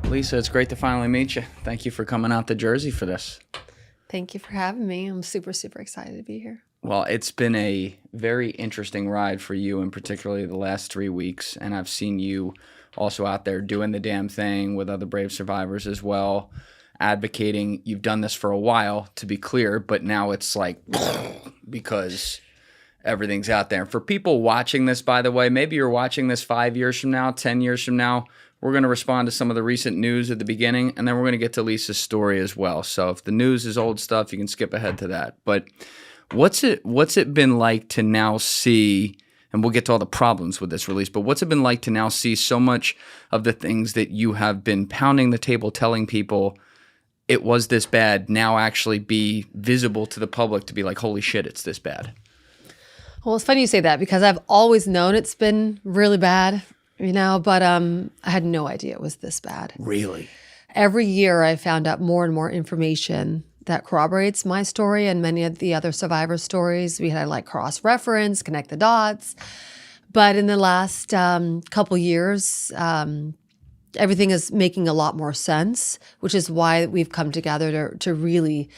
Lisa, it's great to finally meet you. Thank you for coming out to Jersey for this. Thank you for having me. I'm super, super excited to be here. Well, it's been a very interesting ride for you, and particularly the last 3 weeks. And I've seen you also out there doing the damn thing with other brave survivors as well, advocating. You've done this for a while, to be clear, but now it's like because everything's out there. And for people watching this, by the way, maybe you're watching this 5 years from now, 10 years from now. We're going to respond to some of the recent news at the beginning, and then we're going to get to Lisa's story as well. So if the news is old stuff, you can skip ahead to that. But what's it been like to now see, and we'll get to all the problems with this release, but what's it been like to now see so much of the things that you have been pounding the table telling people it was this bad now actually be visible to the public to be like, holy shit, it's this bad? Well, it's funny you say that because I've always known it's been really bad, but I had no idea it was this bad. Really? Every year I found out more and more information that corroborates my story and many of the other survivor stories. We had to cross-reference, connect the dots. But in the last couple years, everything is making a lot more sense, which is why we've come together to really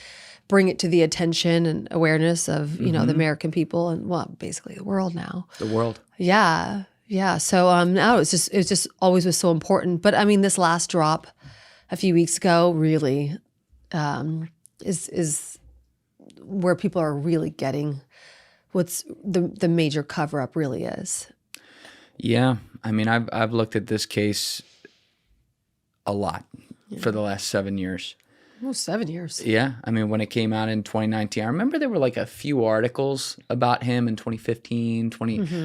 bring it to the attention and awareness of, the American people and, well, basically the world now. The world. Yeah. Yeah. So now it just always was so important. But I mean, this last drop a few weeks ago really is where people are really getting what's the major cover up really is. Yeah. I mean, I've looked at this case a lot for the last 7 years. Almost 7 years. Yeah. I mean, when it came out in 2019, I remember there were like a few articles about him in 2015,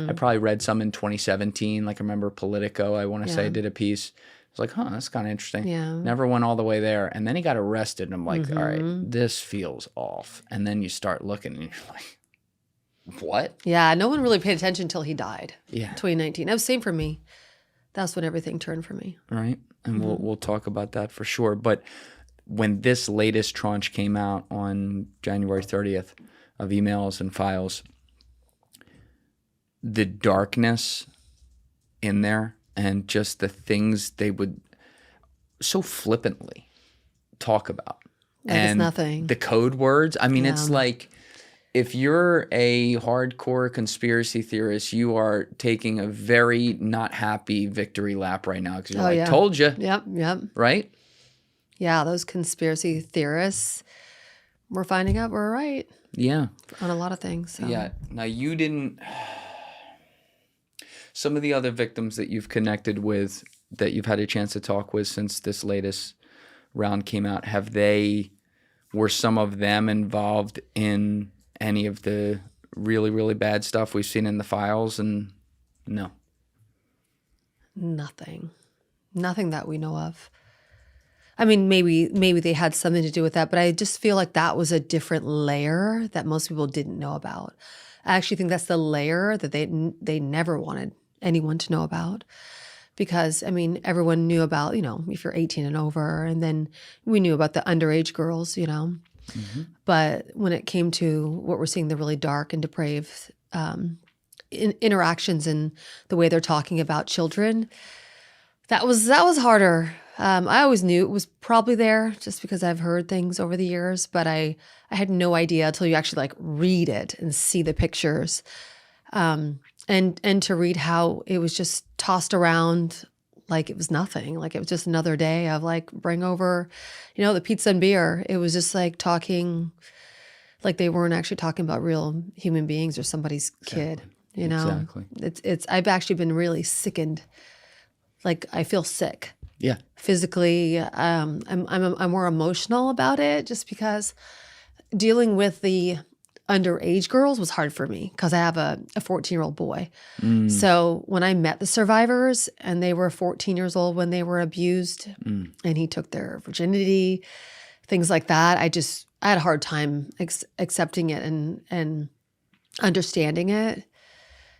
I probably read some in 2017. Like I remember Politico, I want to say, did a piece. I was like, huh, that's kind of interesting. Yeah. Never went all the way there. And then he got arrested and I'm like, all right, this feels off. And then you start looking and you're like, what? Yeah. No one really paid attention until he died. Yeah. 2019. That was same for me. That's when everything turned for me. Right. And we'll talk about that for sure. But when this latest tranche came out on January 30th of emails and files, the darkness in there and just the things they would so flippantly talk about. It's nothing. The code words. I mean, it's like if you're a hardcore conspiracy theorist, you are taking a very not happy victory lap right now because you're told you. Yep. Right? Yeah, those conspiracy theorists, we're finding out we're right. Yeah. On a lot of things. So. Yeah. Now, you didn't... Some of the other victims that you've connected with, that you've had a chance to talk with since this latest round came out, were some of them involved in any of the really, really bad stuff we've seen in the files? And no. Nothing that we know of. I mean, maybe they had something to do with that, but I just feel like that was a different layer that most people didn't know about. I actually think that's the layer that they never wanted anyone to know about because, I mean, everyone knew about, if you're 18 and over, and then we knew about the underage girls, But when it came to what we're seeing, the really dark and depraved interactions and the way they're talking about children, that was harder. I always knew it was probably there just because I've heard things over the years, but I had no idea until you actually read it and see the pictures, and to read how it was just tossed around like it was nothing, like it was just another day of bring over, the pizza and beer. It was just talking, like they weren't actually talking about real human beings or somebody's kid. Exactly. It's I've actually been really sickened. I feel sick. Yeah. Physically, I'm more emotional about it just because dealing with the underage girls was hard for me because I have a 14-year-old boy. So when I met the survivors and they were 14 years old when they were abused and he took their virginity, things like that, I had a hard time accepting it and understanding it.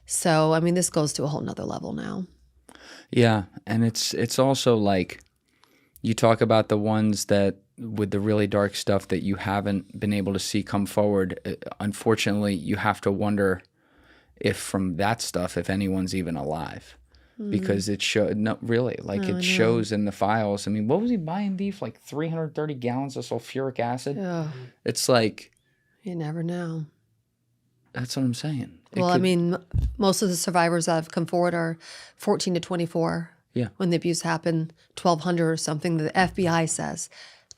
So, I mean, this goes to a whole nother level now. Yeah, and it's also you talk about the ones that with the really dark stuff that you haven't been able to see come forward. Unfortunately, you have to wonder if from that stuff, if anyone's even alive. because it showed, no, really, like Oh, it shows in the files. I mean, what was he buying beef? Like 330 gallons of sulfuric acid? Oh, It's like, you never know. that's what I'm saying. It Well, I could, mean, most of the survivors that have come forward are 14 to 24. Yeah. When the abuse happened, 1,200 or something. The FBI says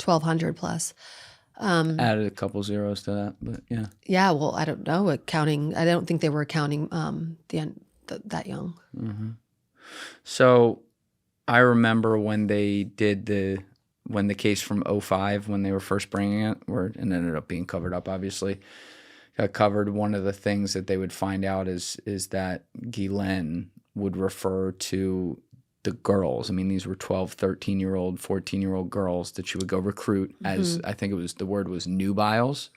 1,200 plus. added a couple zeros to that, but yeah. Yeah, well, I don't know. Accounting, I don't think they were counting that young. So I remember when they did when the case from '05, when they were first bringing it, and ended up being covered up, obviously, got covered. One of the things that they would find out is that Guylaine would refer to the girls. I mean, these were 12, 13-year-old, 14-year-old girls that she would go recruit as, I think the word was nubiles,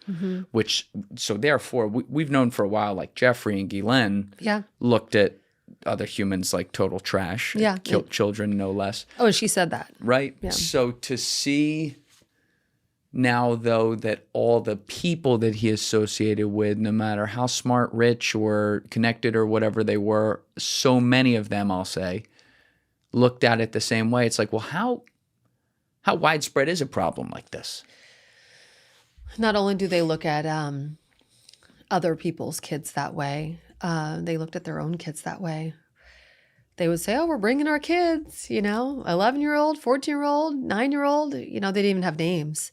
which, so therefore, we've known for a while, like Jeffrey and Guylaine Yeah. looked at other humans like total trash. Yeah. Killed children, no less. Oh, and she said that. Right? Yeah. So to see now, though, that all the people that he associated with, no matter how smart, rich, or connected or whatever they were, so many of them, I'll say, looked at it the same way. It's like, well, how widespread is a problem like this? Not only do they look at other people's kids that way, they looked at their own kids that way. They would say, oh, we're bringing our kids, 11-year-old, 14-year-old, 9-year-old, they didn't even have names.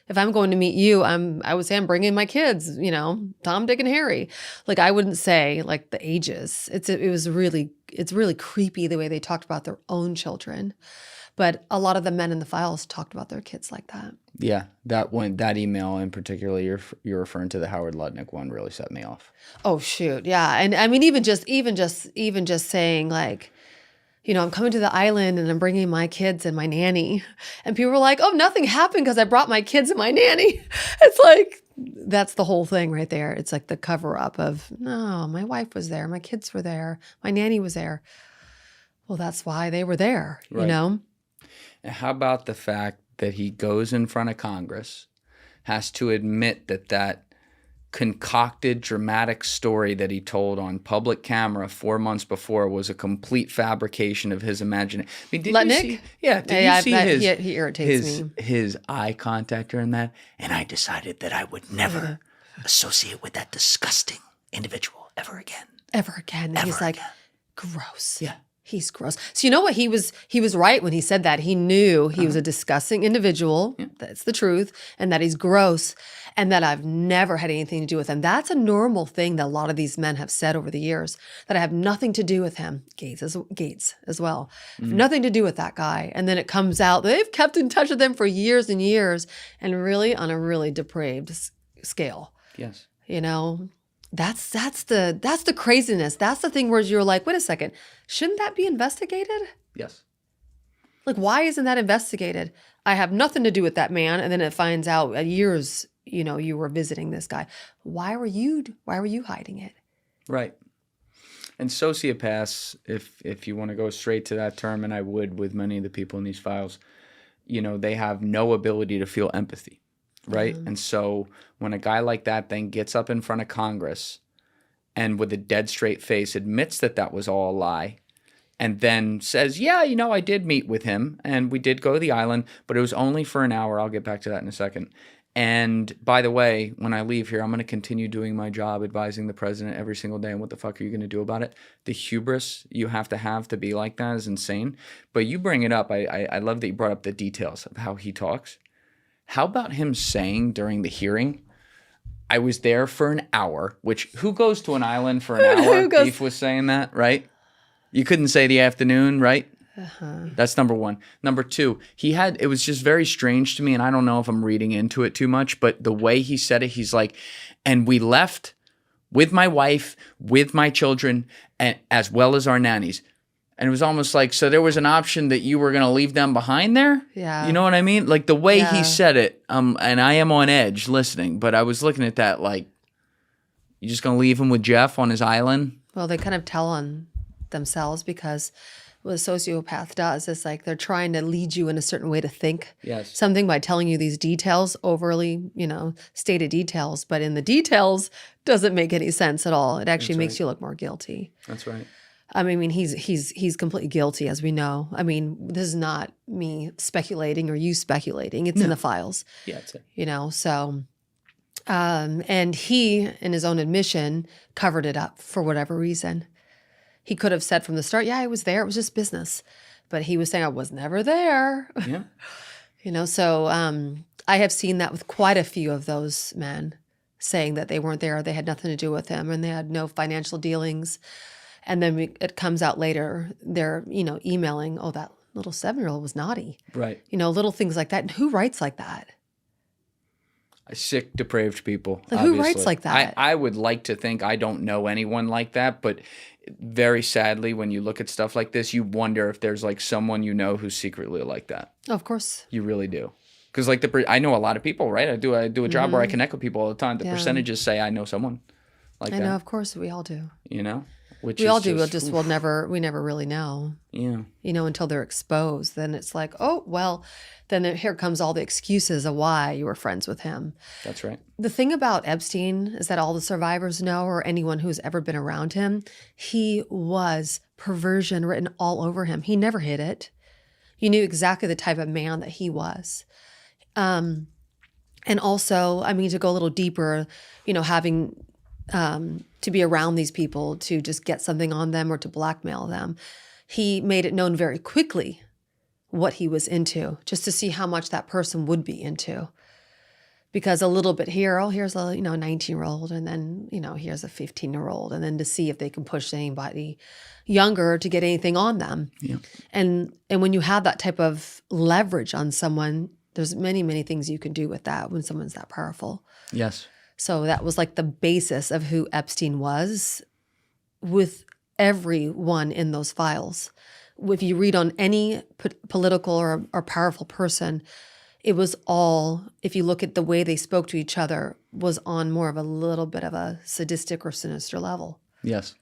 If I'm going to meet you, I would say I'm bringing my kids, Tom, Dick, and Harry. Like, I wouldn't say like the ages. It's really creepy the way they talked about their own children. But a lot of the men in the files talked about their kids like that. Yeah, that email in particular, you're referring to the Howard Lutnick one, really set me off. Oh shoot, yeah, and I mean even just saying like, I'm coming to the island and I'm bringing my kids and my nanny, and people were like, oh, nothing happened because I brought my kids and my nanny. It's like that's the whole thing right there. It's like the cover up of no, my wife was there, my kids were there, my nanny was there. Well, that's why they were there, Right. And how about the fact that he goes in front of Congress, has to admit that concocted dramatic story that he told on public camera 4 months before was a complete fabrication of his imagination. I mean, did Lutnick? you see? Yeah, did you see he irritates me. his eye contact during that? And I decided that I would never associate with that disgusting individual ever again. Ever again. And he's like, again. gross. Yeah. He's gross. So you know what? He was right when he said that. He knew he was a disgusting individual. Yeah. That's the truth. And that he's gross. And that I've never had anything to do with him. That's a normal thing that a lot of these men have said over the years. That I have nothing to do with him. Gates as well. Nothing to do with that guy. And then it comes out they've kept in touch with him for years and years. And really on a really depraved scale. Yes. That's the craziness. That's the thing where you're like, wait a second, shouldn't that be investigated? Yes. Like, why isn't that investigated? I have nothing to do with that man, and then it finds out at years, you were visiting this guy. Why were you hiding it? Right. And sociopaths, if you want to go straight to that term, and I would with many of the people in these files, they have no ability to feel empathy. Right. And so when a guy like that then gets up in front of Congress and with a dead straight face admits that was all a lie and then says, yeah, I did meet with him and we did go to the island, but it was only for an hour. I'll get back to that in a second. And by the way, when I leave here, I'm going to continue doing my job advising the president every single day. And what the fuck are you going to do about it? The hubris you have to be like that is insane. But you bring it up. I love that you brought up the details of how he talks. How about him saying during the hearing, I was there for an hour, which who goes to an island for an hour? Beef was saying that, right? You couldn't say the afternoon, right? That's number one. Number two, it was just very strange to me, and I don't know if I'm reading into it too much, but the way he said it, he's like, and we left with my wife, with my children, and as well as our nannies. And it was almost like, so there was an option that you were going to leave them behind there? Yeah. You know what I mean? Like the way he said it, and I am on edge listening, but I was looking at that like, you just going to leave him with Jeff on his island? Well, they kind of tell on themselves because what a sociopath does is like they're trying to lead you in a certain way to think something by telling you these details, overly, stated details, but in the details doesn't make any sense at all. It actually makes you look more guilty. That's right. I mean, he's completely guilty, as we know. I mean, this is not me speculating or you speculating. It's in the files. Yeah, that's it. You know, so and he, in his own admission, covered it up for whatever reason. He could have said from the start, yeah, I was there. It was just business. But he was saying, I was never there. Yeah. You know, so I have seen that with quite a few of those men saying that they weren't there, they had nothing to do with him, and they had no financial dealings. And then it comes out later, they're, you know, emailing, oh, that little 7-year-old was naughty. Right. You know, little things like that. And who writes like that? Sick, depraved people. Like, who writes like that? I would like to think I don't know anyone like that, but very sadly, when you look at stuff like this, you wonder if there's like someone you know who's secretly like that. Oh, of course. You really do. Because like I know a lot of people, right? I do a job where I connect with people all the time. The percentages say I know someone like that. I know, of course, we all do. You know? Which we is all do. just, We never really know. Yeah. You know, until they're exposed. Then it's like, oh, well, then here comes all the excuses of why you were friends with him. That's right. The thing about Epstein is that all the survivors know, or anyone who's ever been around him, he was perversion written all over him. He never hid it. You knew exactly the type of man that he was. And also, I mean, to go a little deeper, you know, having to be around these people to just get something on them or to blackmail them. He made it known very quickly what he was into, just to see how much that person would be into. Because a little bit here, oh, here's a 19-year-old, and then, here's a 15-year-old, and then to see if they can push anybody younger to get anything on them. Yeah. And when you have that type of leverage on someone, there's many, many things you can do with that when someone's that powerful. Yes. So that was like the basis of who Epstein was with everyone in those files. If you read on any political or powerful person, it was all, if you look at the way they spoke to each other, was on more of a little bit of a sadistic or sinister level. Yes.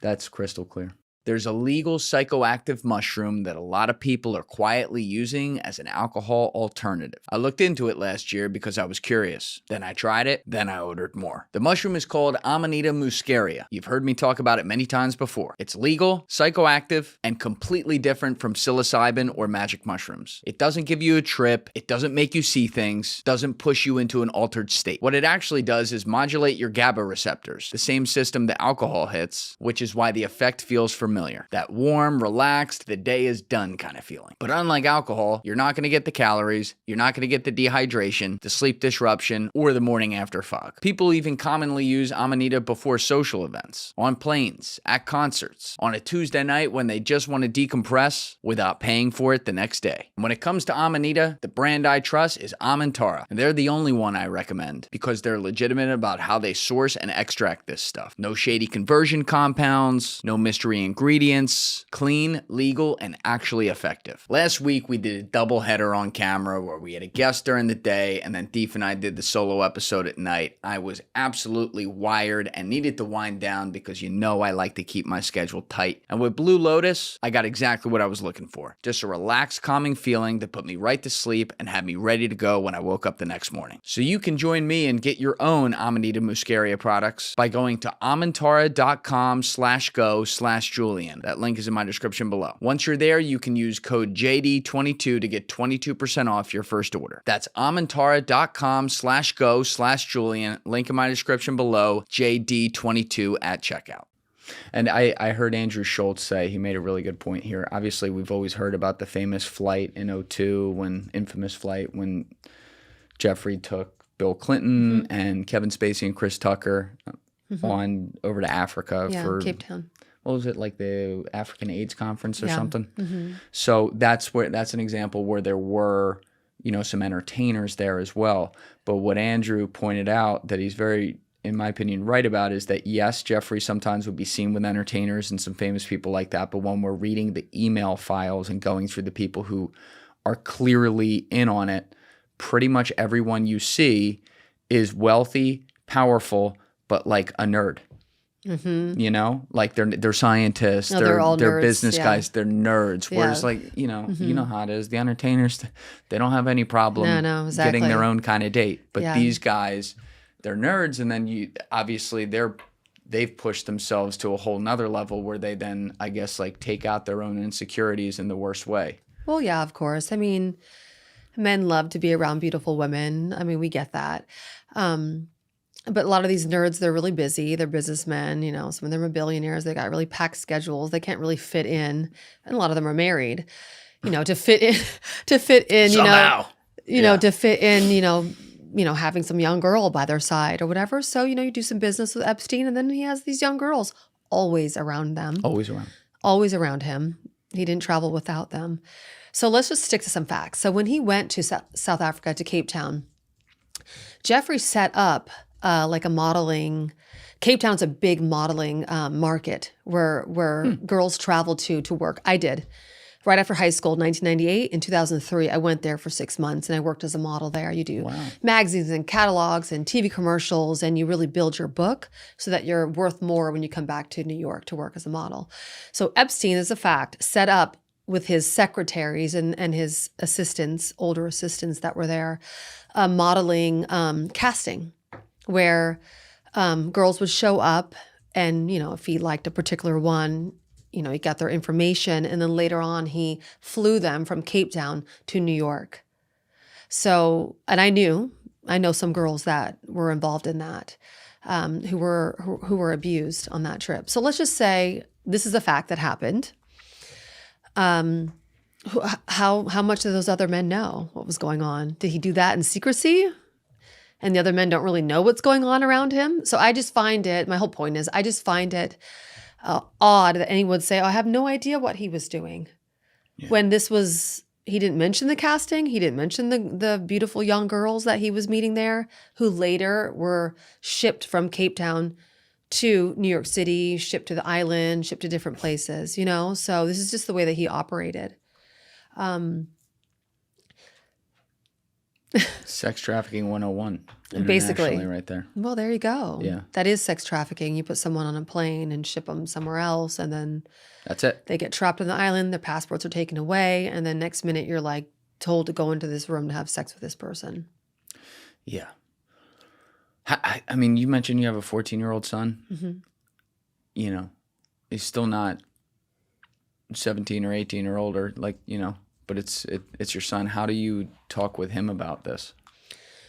That's crystal clear. There's a legal psychoactive mushroom that a lot of people are quietly using as an alcohol alternative. I looked into it last year because I was curious. Then I tried it, then I ordered more. The mushroom is called Amanita muscaria. You've heard me talk about it many times before. It's legal, psychoactive, and completely different from psilocybin or magic mushrooms. It doesn't give you a trip, it doesn't make you see things, doesn't push you into an altered state. What it actually does is modulate your GABA receptors, the same system that alcohol hits, which is why the effect feels familiar. That warm, relaxed, the day is done kind of feeling. But unlike alcohol, you're not going to get the calories, you're not going to get the dehydration, the sleep disruption, or the morning after fog. People even commonly use Amanita before social events, on planes, at concerts, on a Tuesday night when they just want to decompress without paying for it the next day. And when it comes to Amanita, the brand I trust is Amantara, and they're the only one I recommend because they're legitimate about how they source and extract this stuff. No shady conversion compounds, no mystery ingredients, clean, legal, and actually effective. Last week, we did a double header on camera where we had a guest during the day, and then Deef and I did the solo episode at night. I was absolutely wired and needed to wind down because I like to keep my schedule tight. And with Blue Lotus, I got exactly what I was looking for. Just a relaxed, calming feeling that put me right to sleep and had me ready to go when I woke up the next morning. So you can join me and get your own Amanita muscaria products by going to amantara.com/go/Julian. That link is in my description below. Once you're there, you can use code JD22 to get 22% off your first order. That's amantara.com/go/Julian. Link in my description below, JD22 at checkout. And I heard Andrew Schultz say, he made a really good point here. Obviously, we've always heard about the famous flight in infamous flight when Jeffrey took Bill Clinton and Kevin Spacey and Chris Tucker on over to Africa for Cape Town. What was it, like the African AIDS conference or something? Mm-hmm. So that's an example where there were, some entertainers there as well. But what Andrew pointed out that he's very, in my opinion, right about is that yes, Jeffrey sometimes would be seen with entertainers and some famous people like that. But when we're reading the email files and going through the people who are clearly in on it, pretty much everyone you see is wealthy, powerful, but like a nerd. Mm-hmm. Like they're scientists, no, they're nerds, business guys, they're nerds. Yeah. Whereas you know how it is. The entertainers, they don't have any problem exactly. getting their own kind of date. But Yeah. these guys, they're nerds, and then obviously they're they've pushed themselves to a whole nother level where they then, I guess, like take out their own insecurities in the worst way. Well, yeah, of course. I mean, men love to be around beautiful women. I mean, we get that. But a lot of these nerds, they're really busy. They're businessmen. Some of them are billionaires. They got really packed schedules. They can't really fit in. And a lot of them are married. To fit in, Somehow. To fit in, having some young girl by their side or whatever. So, you do some business with Epstein, and then he has these young girls always around them. Always around him. He didn't travel without them. So let's just stick to some facts. So when he went to South Africa, to Cape Town, Jeffrey set up like a modeling. Cape Town's a big modeling market where girls travel to work. I did. Right after high school, 1998. In 2003, I went there for 6 months and I worked as a model there. You do magazines and catalogs and TV commercials, and you really build your book so that you're worth more when you come back to New York to work as a model. So Epstein, as a fact, set up with his secretaries and his assistants, older assistants that were there, modeling casting where girls would show up and, if he liked a particular one, he got their information, and then later on he flew them from Cape Town to New York. So, and I know some girls that were involved in that, who were abused on that trip. So let's just say this is a fact that happened. How much do those other men know what was going on? Did he do that in secrecy? And the other men don't really know what's going on around him. So I just find it, my whole point is, I just find it odd that anyone would say, I have no idea what he was doing. Yeah. When he didn't mention the casting. He didn't mention the beautiful young girls that he was meeting there, who later were shipped from Cape Town to New York City, shipped to the island, shipped to different places, So this is just the way that he operated. Sex trafficking 101. Basically. Right there. Well, there you go. Yeah. That is sex trafficking. You put someone on a plane and ship them somewhere else, and then that's it. They get trapped on the island, their passports are taken away, and then next minute you're like told to go into this room to have sex with this person. Yeah. I mean, you mentioned you have a 14-year-old son. Mm-hmm. He's still not 17 or 18 or older, but it's your son. How do you talk with him about this?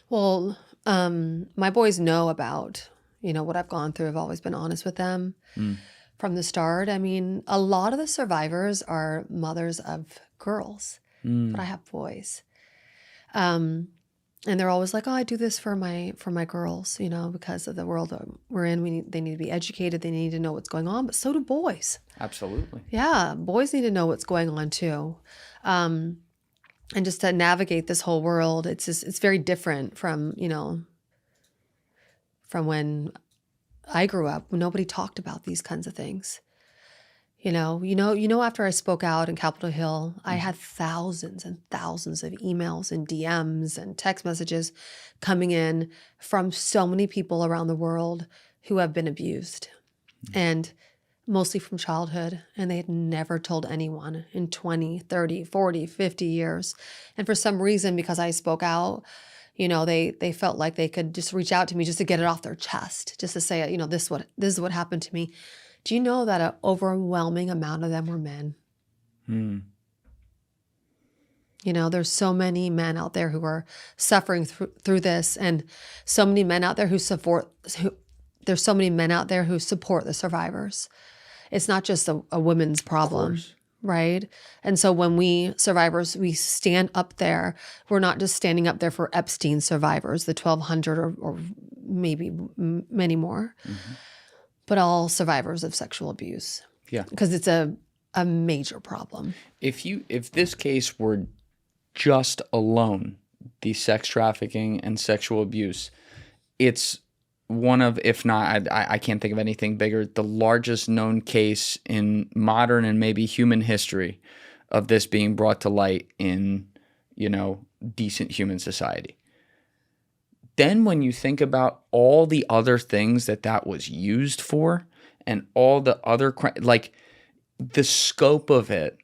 Well, my boys know about, what I've gone through. I've always been honest with them from the start. I mean, a lot of the survivors are mothers of girls, but I have boys. And they're always like, oh, I do this for my girls, because of the world that we're in. They need to be educated. They need to know what's going on, but so do boys. Absolutely. Yeah, boys need to know what's going on too. And just to navigate this whole world, it's very different from, from when I grew up. Nobody talked about these kinds of things. After I spoke out in Capitol Hill, I had thousands and thousands of emails and DMs and text messages coming in from so many people around the world who have been abused, and mostly from childhood, and they had never told anyone in 20, 30, 40, 50 years. And for some reason, because I spoke out, they felt like they could just reach out to me just to get it off their chest, just to say, this is what happened to me. Do you know that an overwhelming amount of them were men? There's so many men out there who are suffering through this, and so many men out there there's so many men out there who support the survivors. It's not just a women's problem, right? And so when we survivors, we stand up there, we're not just standing up there for Epstein survivors, the 1,200 or maybe many more. Mm-hmm. But all survivors of sexual abuse. Yeah. Because it's a major problem. If this case were just alone, the sex trafficking and sexual abuse, it's one of, if not, I can't think of anything bigger, the largest known case in modern and maybe human history of this being brought to light in, decent human society. Then when you think about all the other things that was used for and all the other, like the scope of it,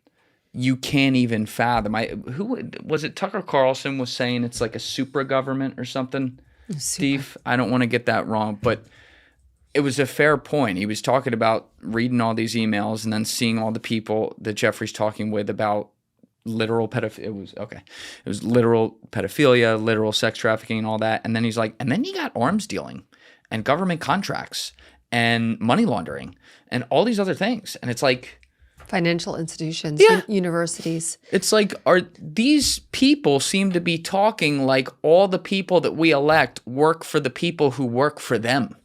you can't even fathom. Who was it? Tucker Carlson was saying it's like a supra government or something. Steve, I don't want to get that wrong, but it was a fair point. He was talking about reading all these emails and then seeing all the people that Jeffrey's talking with about literal pedophilia. It was literal pedophilia, literal sex trafficking, and all that. And then he's like, and then you got arms dealing and government contracts and money laundering and all these other things. And it's like, financial institutions, universities. it's like, are these people seem to be talking like all the people that we elect work for the people who work for them.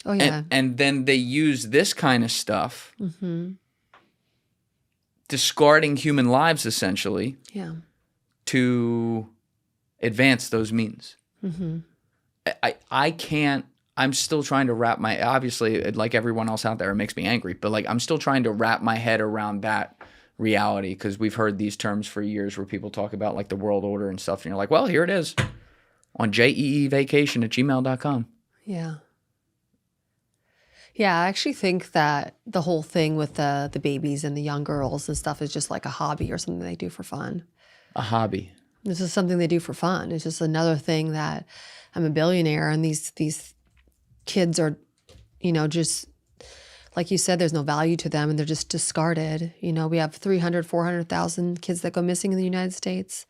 Oh, yeah. And then they use this kind of stuff, discarding human lives essentially, to advance those means. I can't. I'm still trying to wrap my, obviously, like everyone else out there, it makes me angry, but like I'm still trying to wrap my head around that reality, because we've heard these terms for years where people talk about like the world order and stuff, and you're like, well, here it is on jeevacation@gmail.com. Yeah. Yeah, I actually think that the whole thing with the babies and the young girls and stuff is just like a hobby or something they do for fun. A hobby. This is something they do for fun. It's just another thing that I'm a billionaire and these kids are, just like you said, there's no value to them and they're just discarded. We have 300, 400,000 kids that go missing in the United States.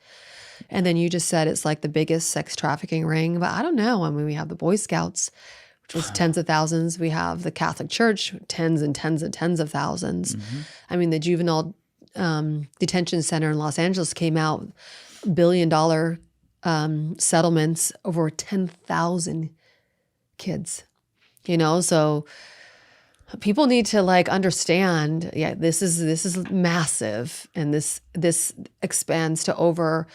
And then you just said it's like the biggest sex trafficking ring. But I don't know. I mean, we have the Boy Scouts, which is tens of thousands. We have the Catholic Church, tens and tens and tens of thousands. I mean, the juvenile detention center in Los Angeles came out $1 billion settlements over 10,000 kids. So people need to like understand, this is massive, and this expands to over,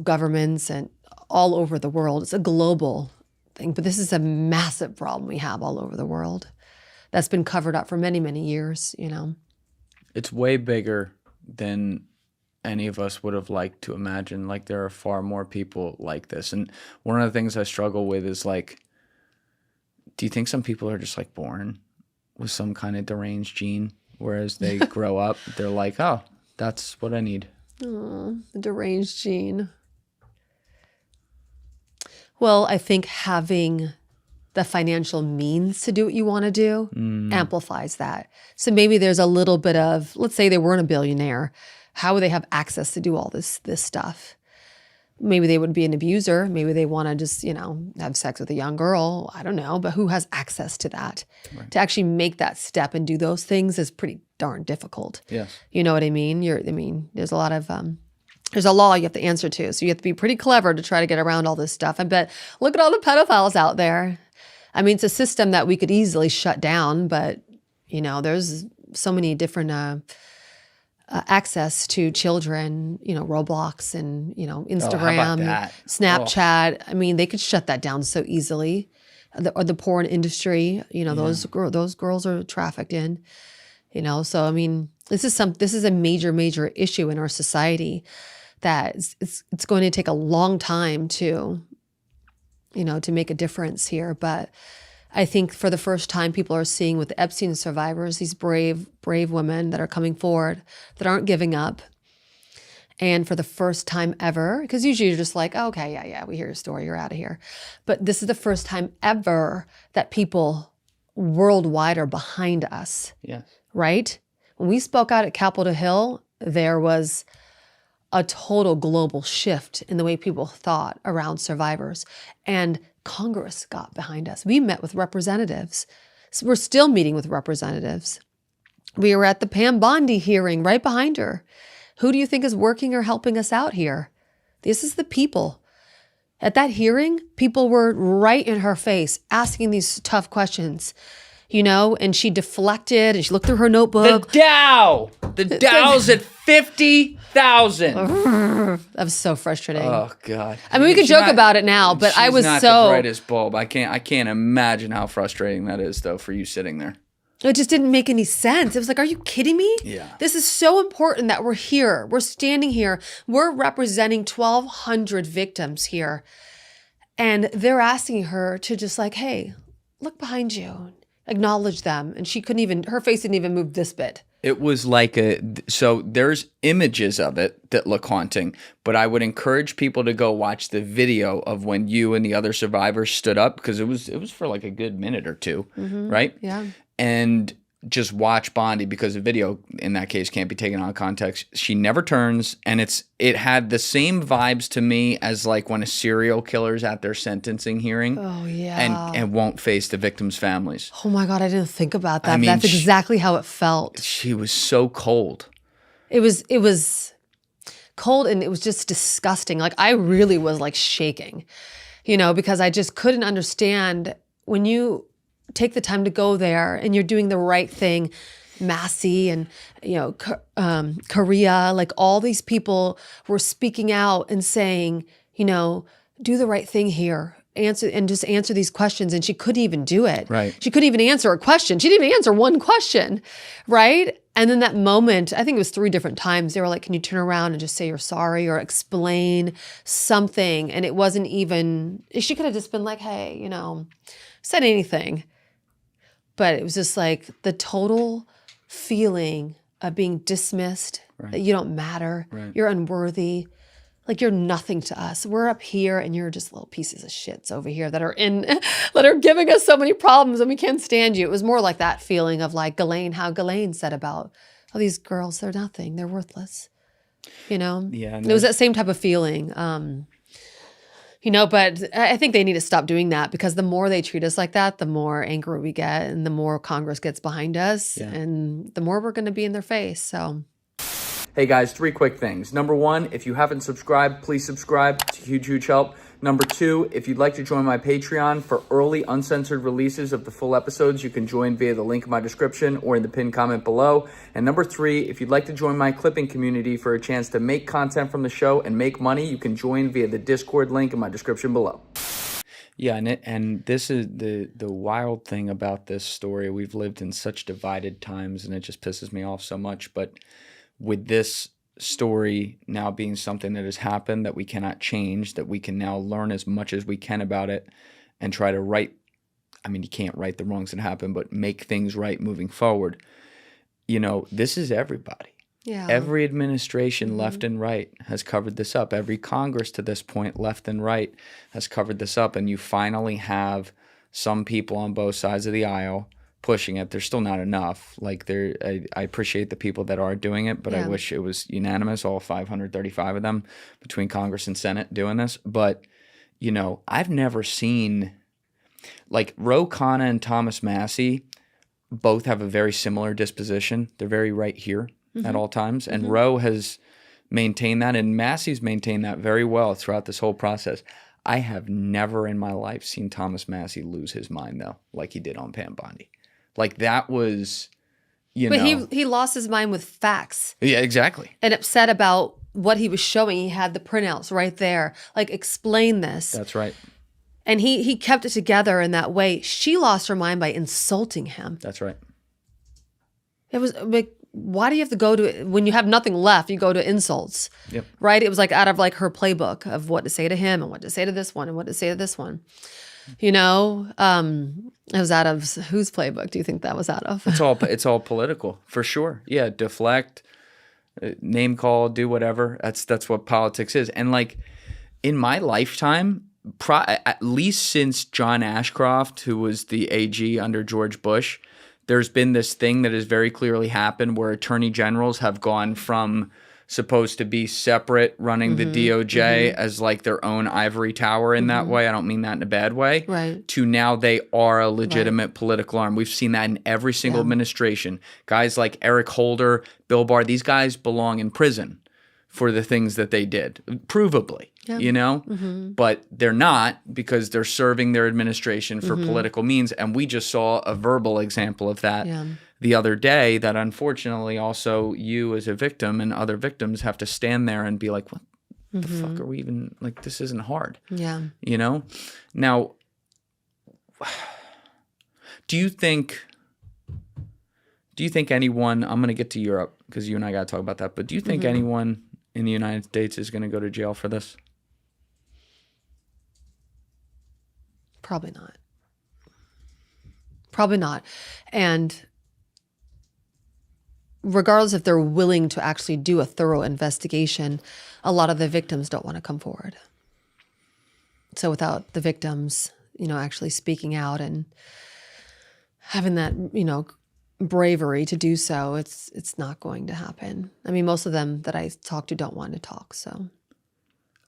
governments and all over the world. It's a global thing, but this is a massive problem we have all over the world that's been covered up for many, many years, It's way bigger than any of us would have liked to imagine. Like, there are far more people like this. And one of the things I struggle with is like, do you think some people are just like born with some kind of deranged gene, whereas they grow up, they're like, oh, that's what I need? Oh, the deranged gene. Well, I think having the financial means to do what you want to do amplifies that. So maybe there's a little bit of, let's say they weren't a billionaire. How would they have access to do all this stuff? Maybe they would be an abuser. Maybe they want to just, have sex with a young girl. I don't know. But who has access to that? Right. To actually make that step and do those things is pretty darn difficult. Yes. You know what I mean? There's a lot of, there's a law you have to answer to. So you have to be pretty clever to try to get around all this stuff. But look at all the pedophiles out there. I mean, it's a system that we could easily shut down. But, there's so many different access to children, Roblox and, Instagram, Snapchat. Oh. I mean, they could shut that down so easily. Or the porn industry, those girls are trafficked in, So, I mean, this is a major, major issue in our society that it's going to take a long time to make a difference here. But I think for the first time, people are seeing with the Epstein survivors, these brave women that are coming forward, that aren't giving up. And for the first time ever, because usually you're just like, oh, okay, yeah, we hear your story, you're out of here. But this is the first time ever that people worldwide are behind us. Yes. Right? When we spoke out at Capitol Hill, there was a total global shift in the way people thought around survivors. And Congress got behind us. We met with representatives. So we're still meeting with representatives. We were at the Pam Bondi hearing right behind her. Who do you think is working or helping us out here? This is the people. At that hearing, people were right in her face asking these tough questions, and she deflected and she looked through her notebook. The Dow's at 50,000. That was so frustrating. Oh God. I mean, we could joke about it now, but I was not the brightest bulb. I can't imagine how frustrating that is, though, for you sitting there. It just didn't make any sense. It was like, are you kidding me? Yeah. This is so important that we're here. We're standing here. We're representing 1,200 victims here. And they're asking her to just like, hey, look behind you. Acknowledge them. And she couldn't even, her face didn't even move this bit. It was like so there's images of it that look haunting, but I would encourage people to go watch the video of when you and the other survivors stood up, because it was for like a good minute or two, right? Yeah. And just watch Bondi, because the video in that case can't be taken out of context. She never turns, and it had the same vibes to me as like when a serial killer's at their sentencing hearing Oh, and yeah. won't face the victims' families. Oh my God, I didn't think about that. I mean, That's exactly how it felt. she was so cold. It was cold, and it was just disgusting. Like, I really was like shaking, because I just couldn't understand when you take the time to go there and you're doing the right thing. Massey and Korea, like all these people were speaking out and saying, do the right thing here. Answer these questions. And she couldn't even do it. Right. She couldn't even answer a question. She didn't even answer one question. Right. And then that moment, I think it was 3 different times, they were like, can you turn around and just say you're sorry or explain something? And it wasn't even, she could have just been like, hey, said anything. But it was just like the total feeling of being dismissed, Right. that you don't matter, Right. you're unworthy, like you're nothing to us. We're up here and you're just little pieces of shits over here that are giving us so many problems and we can't stand you. It was more like that feeling of like how Ghislaine said about, oh, these girls, they're nothing, they're worthless. Yeah. It was that same type of feeling. But I think they need to stop doing that, because the more they treat us like that, the more angry we get and the more Congress gets behind us, and the more we're going to be in their face. So, hey guys, 3 quick things. Number 1, if you haven't subscribed, please subscribe. It's a huge, huge help. Number 2, if you'd like to join my Patreon for early uncensored releases of the full episodes, you can join via the link in my description or in the pinned comment below. And number 3, if you'd like to join my clipping community for a chance to make content from the show and make money, you can join via the Discord link in my description below. Yeah, and this is the wild thing about this story. We've lived in such divided times, and it just pisses me off so much. But with this story now being something that has happened that we cannot change, that we can now learn as much as we can about it and try to right, I mean, you can't right the wrongs that happened, but make things right moving forward. This is everybody. yeah. Every administration, left and right, has covered this up. Every Congress to this point, left and right, has covered this up. And you finally have some people on both sides of the aisle pushing it. There's still not enough. Like, I appreciate the people that are doing it, but I wish it was unanimous, all 535 of them between Congress and Senate doing this. But, I've never seen, like, Ro Khanna and Thomas Massey both have a very similar disposition. They're very right here at all times. And Ro has maintained that, and Massey's maintained that very well throughout this whole process. I have never in my life seen Thomas Massey lose his mind, though, like he did on Pam Bondi. Like, that was, But he lost his mind with facts. Yeah, exactly. And upset about what he was showing. He had the printouts right there. Like, explain this. That's right. And he kept it together in that way. She lost her mind by insulting him. That's right. It was like, why do you have to go to, when you have nothing left, you go to insults? Yep. Right? It was like out of like her playbook of what to say to him and what to say to this one and what to say to this one. It was out of whose playbook do you think that was out of? It's all political, for sure. Yeah, deflect, name call, do whatever. That's what politics is. And like, in my lifetime, at least since John Ashcroft, who was the AG under George Bush, there's been this thing that has very clearly happened where attorney generals have gone from supposed to be separate, running the DOJ as like their own ivory tower in that way. I don't mean that in a bad way. Right. To now they are a legitimate political arm. We've seen that in every single administration. Guys like Eric Holder, Bill Barr, these guys belong in prison for the things that they did, provably, but they're not, because they're serving their administration for political means. And we just saw a verbal example of that the other day, that unfortunately also you as a victim and other victims have to stand there and be like, what the fuck are we even, like, this isn't hard. Yeah. Now, do you think anyone, I'm going to get to Europe because you and I got to talk about that, but do you think anyone in the United States is going to go to jail for this? Probably not. Probably not. And regardless if they're willing to actually do a thorough investigation, a lot of the victims don't want to come forward. So without the victims, actually speaking out and having that, bravery to do so, it's not going to happen. I mean, most of them that I talk to don't want to talk, so.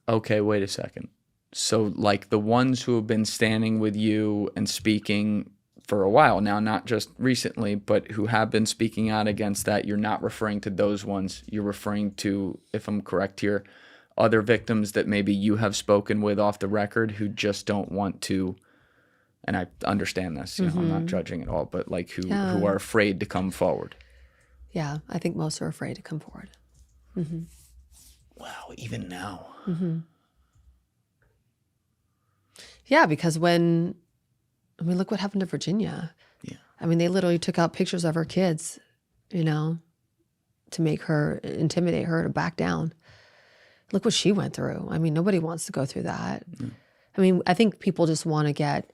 Okay, wait a second. So like the ones who have been standing with you and speaking for a while now, not just recently, but who have been speaking out against that, you're not referring to those ones. You're referring to, if I'm correct here, other victims that maybe you have spoken with off the record who just don't want to, and I understand this, I'm not judging at all, but like who are afraid to come forward. Yeah, I think most are afraid to come forward. Mm-hmm. Wow, even now. Mm-hmm. Yeah, because look what happened to Virginia. Yeah. I mean, they literally took out pictures of her kids, to intimidate her to back down. Look what she went through. I mean, nobody wants to go through that. Mm. I mean, I think people just want to get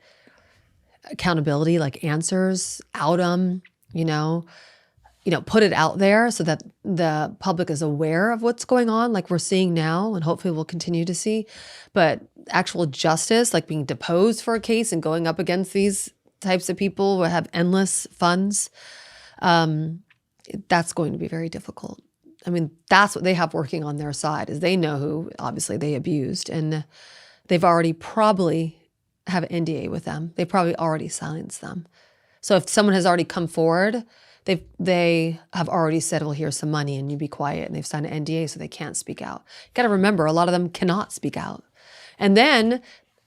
accountability, like answers out put it out there so that the public is aware of what's going on, like we're seeing now, and hopefully we'll continue to see. But actual justice, like being deposed for a case and going up against these types of people who have endless funds, that's going to be very difficult. I mean, that's what they have working on their side, is they know who, obviously, they abused, and they've already probably have an NDA with them. They probably already silenced them. So if someone has already come forward, they have already said, well, here's some money and you be quiet, and they've signed an NDA so they can't speak out. You got to remember, a lot of them cannot speak out. And then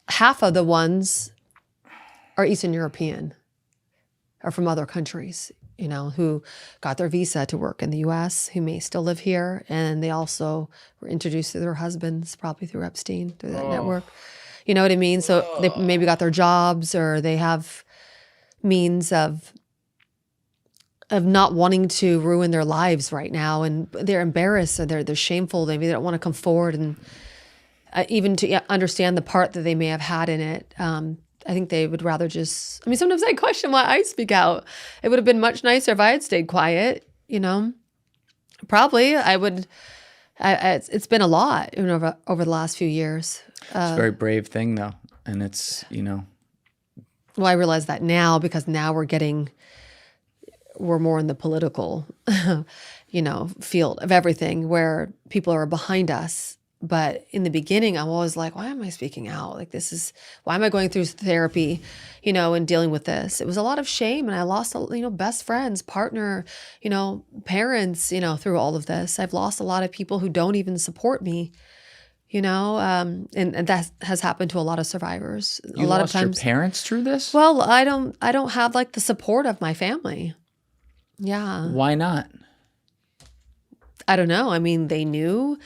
half of the ones are Eastern European or from other countries, who got their visa to work in the U.S., who may still live here. And they also were introduced to their husbands, probably through Epstein, through that network. You know what I mean? So they maybe got their jobs, or they have means of not wanting to ruin their lives right now, and they're embarrassed, or they're shameful. Maybe they don't want to come forward and even to understand the part that they may have had in it. I think they would rather just, sometimes I question why I speak out. It would have been much nicer if I had stayed quiet, Probably I would. It's been a lot over the last few years. It's a very brave thing, though. And it's, Well, I realize that now, because now we're more in the political, field of everything, where people are behind us. But in the beginning, I'm always like, why am I speaking out? Like, why am I going through therapy, and dealing with this? It was a lot of shame, and I lost, best friends, partner, parents, through all of this. I've lost a lot of people who don't even support me, and that has happened to a lot of survivors. You a lot lost of times, your parents through this? Well, I don't have like the support of my family. Yeah. Why not? I don't know. I mean, they knew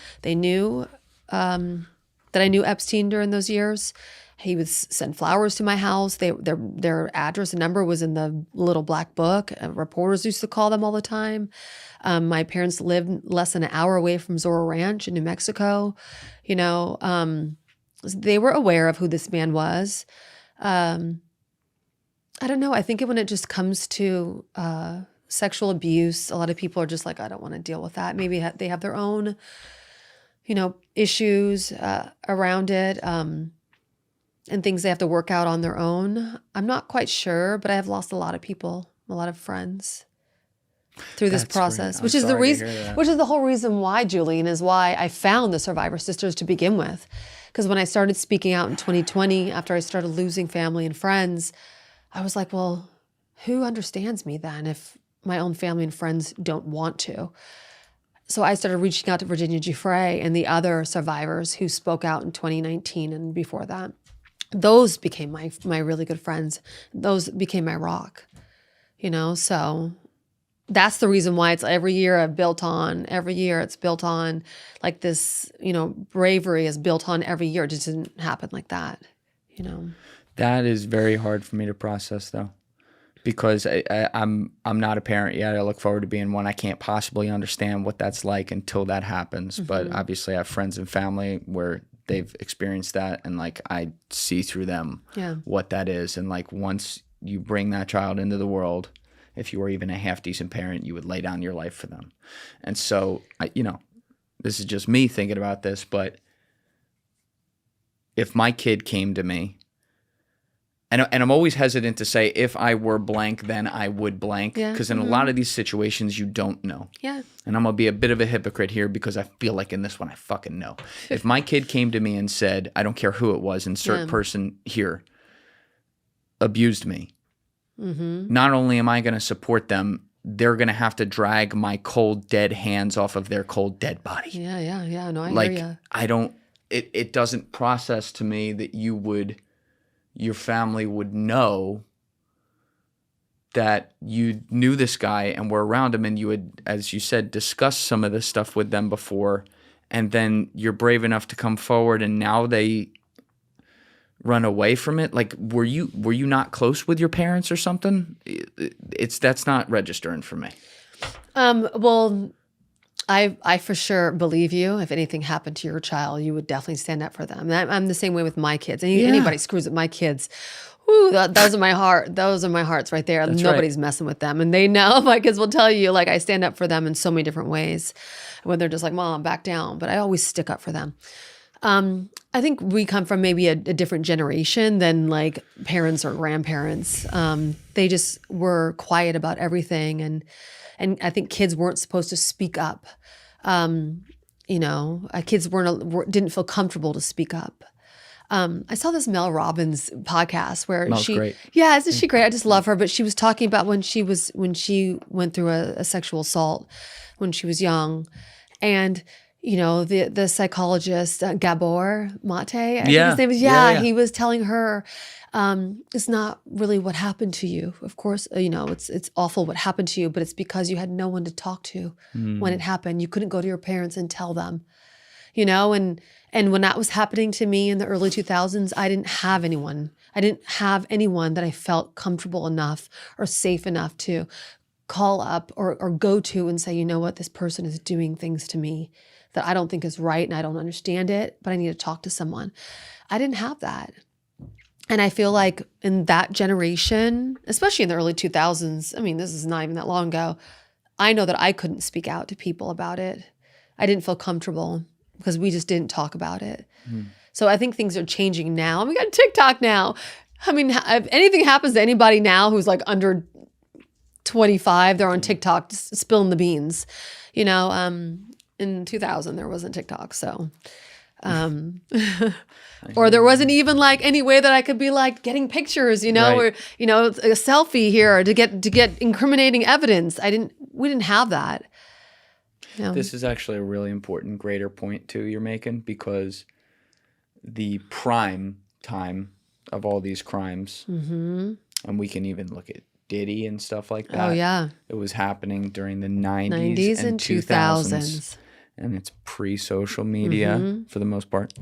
that I knew Epstein during those years. He would send flowers to my house. Their address and number was in the little black book. Reporters used to call them all the time. My parents lived less than an hour away from Zorro Ranch in New Mexico. They were aware of who this man was. I don't know. I think when it just comes to sexual abuse, a lot of people are just like, I don't want to deal with that. Maybe they have their own, issues around it, and things they have to work out on their own. I'm not quite sure, but I have lost a lot of people, a lot of friends through this process, which is the reason, which is the whole reason why, Julian, is why I found the Survivor Sisters to begin with. Because when I started speaking out in 2020, after I started losing family and friends, I was like, well, who understands me then if my own family and friends don't want to? So I started reaching out to Virginia Giuffre and the other survivors who spoke out in 2019 and before that. Those became my really good friends. Those became my rock, so that's the reason why it's every year it's built on like this, bravery is built on every year. It just didn't happen like that, That is very hard for me to process, though. Because I'm not a parent yet. I look forward to being one. I can't possibly understand what that's like until that happens. Mm-hmm. But obviously I have friends and family where they've experienced that, and like I see through them what that is. And like once you bring that child into the world if you were even a half decent parent, you would lay down your life for them. And so, this is just me thinking about this, but if my kid came to me, and I'm always hesitant to say if I were blank, then I would blank, because in a lot of these situations, you don't know. Yeah. And I'm going to be a bit of a hypocrite here because I feel like in this one, I fucking know. If my kid came to me and said, I don't care who it was, insert person here, abused me, not only am I going to support them, they're going to have to drag my cold, dead hands off of their cold, dead body. Yeah. No, I Like, hear I don't, it doesn't process to me that your family would know that you knew this guy and were around him and you had, as you said, discussed some of this stuff with them before, and then you're brave enough to come forward and now they run away from it. Like, were you not close with your parents or something? That's not registering for me. Well, I for sure believe you. If anything happened to your child, you would definitely stand up for them. And I'm the same way with my kids. Anybody screws with my kids, whoo, those are my heart. Those are my hearts right there. That's Nobody's messing with them, and they know. My kids will tell you, like, I stand up for them in so many different ways. When they're just like, "Mom, back down," but I always stick up for them. I think we come from maybe a different generation than like parents or grandparents. They just were quiet about everything, and I think kids weren't supposed to speak up. Kids didn't feel comfortable to speak up. I saw this Mel Robbins podcast where Mel's great. Yeah, isn't she great? I just love her. But she was talking about when she went through a sexual assault when she was young, and the psychologist Gabor Mate, I think his name is. He was telling her, it's not really what happened to you. Of course, it's awful what happened to you, but it's because you had no one to talk to when it happened. You couldn't go to your parents and tell them, and when that was happening to me in the early 2000s, I didn't have anyone. I didn't have anyone that I felt comfortable enough or safe enough to call up or go to and say, you know what, this person is doing things to me that I don't think is right and I don't understand it, but I need to talk to someone. I didn't have that. And I feel like in that generation, especially in the early 2000s, I mean, this is not even that long ago, I know that I couldn't speak out to people about it. I didn't feel comfortable because we just didn't talk about it. So I think things are changing now. And we got TikTok now. I mean, if anything happens to anybody now who's like under 25, they're on TikTok spilling the beans. In 2000, there wasn't TikTok, so. Or there wasn't even like any way that I could be like getting pictures, Right. or, a selfie here to get incriminating evidence. We didn't have that. This is actually a really important greater point too you're making, because the prime time of all these crimes, and we can even look at Diddy and stuff like that. Oh, yeah. It was happening during the 90s, 90s and and 2000s. 2000s. And it's pre-social media for the most part.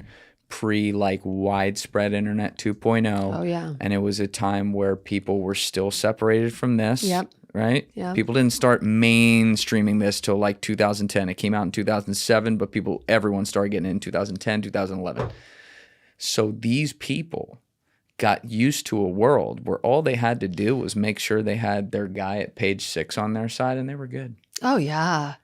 Like widespread internet 2.0. Oh, yeah. And it was a time where people were still separated from this. Yep. Right? Yep. People didn't start mainstreaming this till like 2010. It came out in 2007, but everyone started getting it in 2010, 2011. So these people got used to a world where all they had to do was make sure they had their guy at page 6 on their side and they were good. Oh, yeah.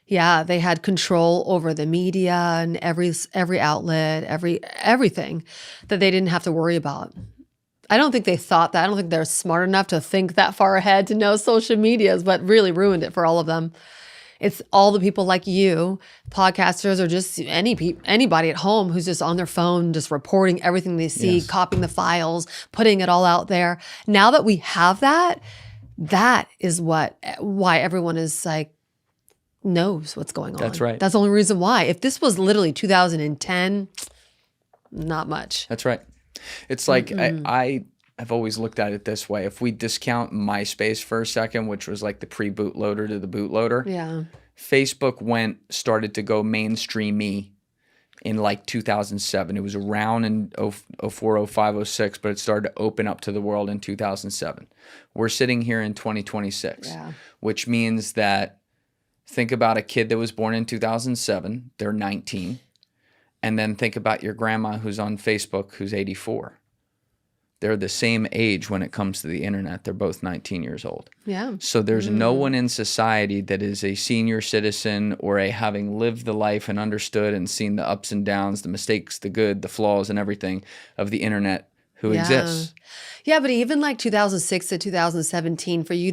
Yeah, they had control over the media and every outlet, everything that they didn't have to worry about. I don't think they thought that. I don't think they're smart enough to think that far ahead to know social media is what really ruined it for all of them. It's all the people like you, podcasters, or just anybody at home who's just on their phone, just reporting everything they see, copying the files, putting it all out there. Now that we have that is why everyone is like, knows what's going on. That's right. That's the only reason why. If this was literally 2010, not much. That's right. It's like I've always looked at it this way. If we discount MySpace for a second, which was like the pre-bootloader to the bootloader, Facebook started to go mainstreamy in like 2007. It was around in 04, 05, 06, but it started to open up to the world in 2007. We're sitting here in 2026, which means that think about a kid that was born in 2007, they're 19. And then think about your grandma who's on Facebook who's 84. they're the same age when it comes to the internet. They're both 19 years old. Yeah. So there's no one in society that is a senior citizen or a having lived the life and understood and seen the ups and downs, the mistakes, the good, the flaws, and everything of the internet who exists. Yeah, but even like 2006 to 2017, for you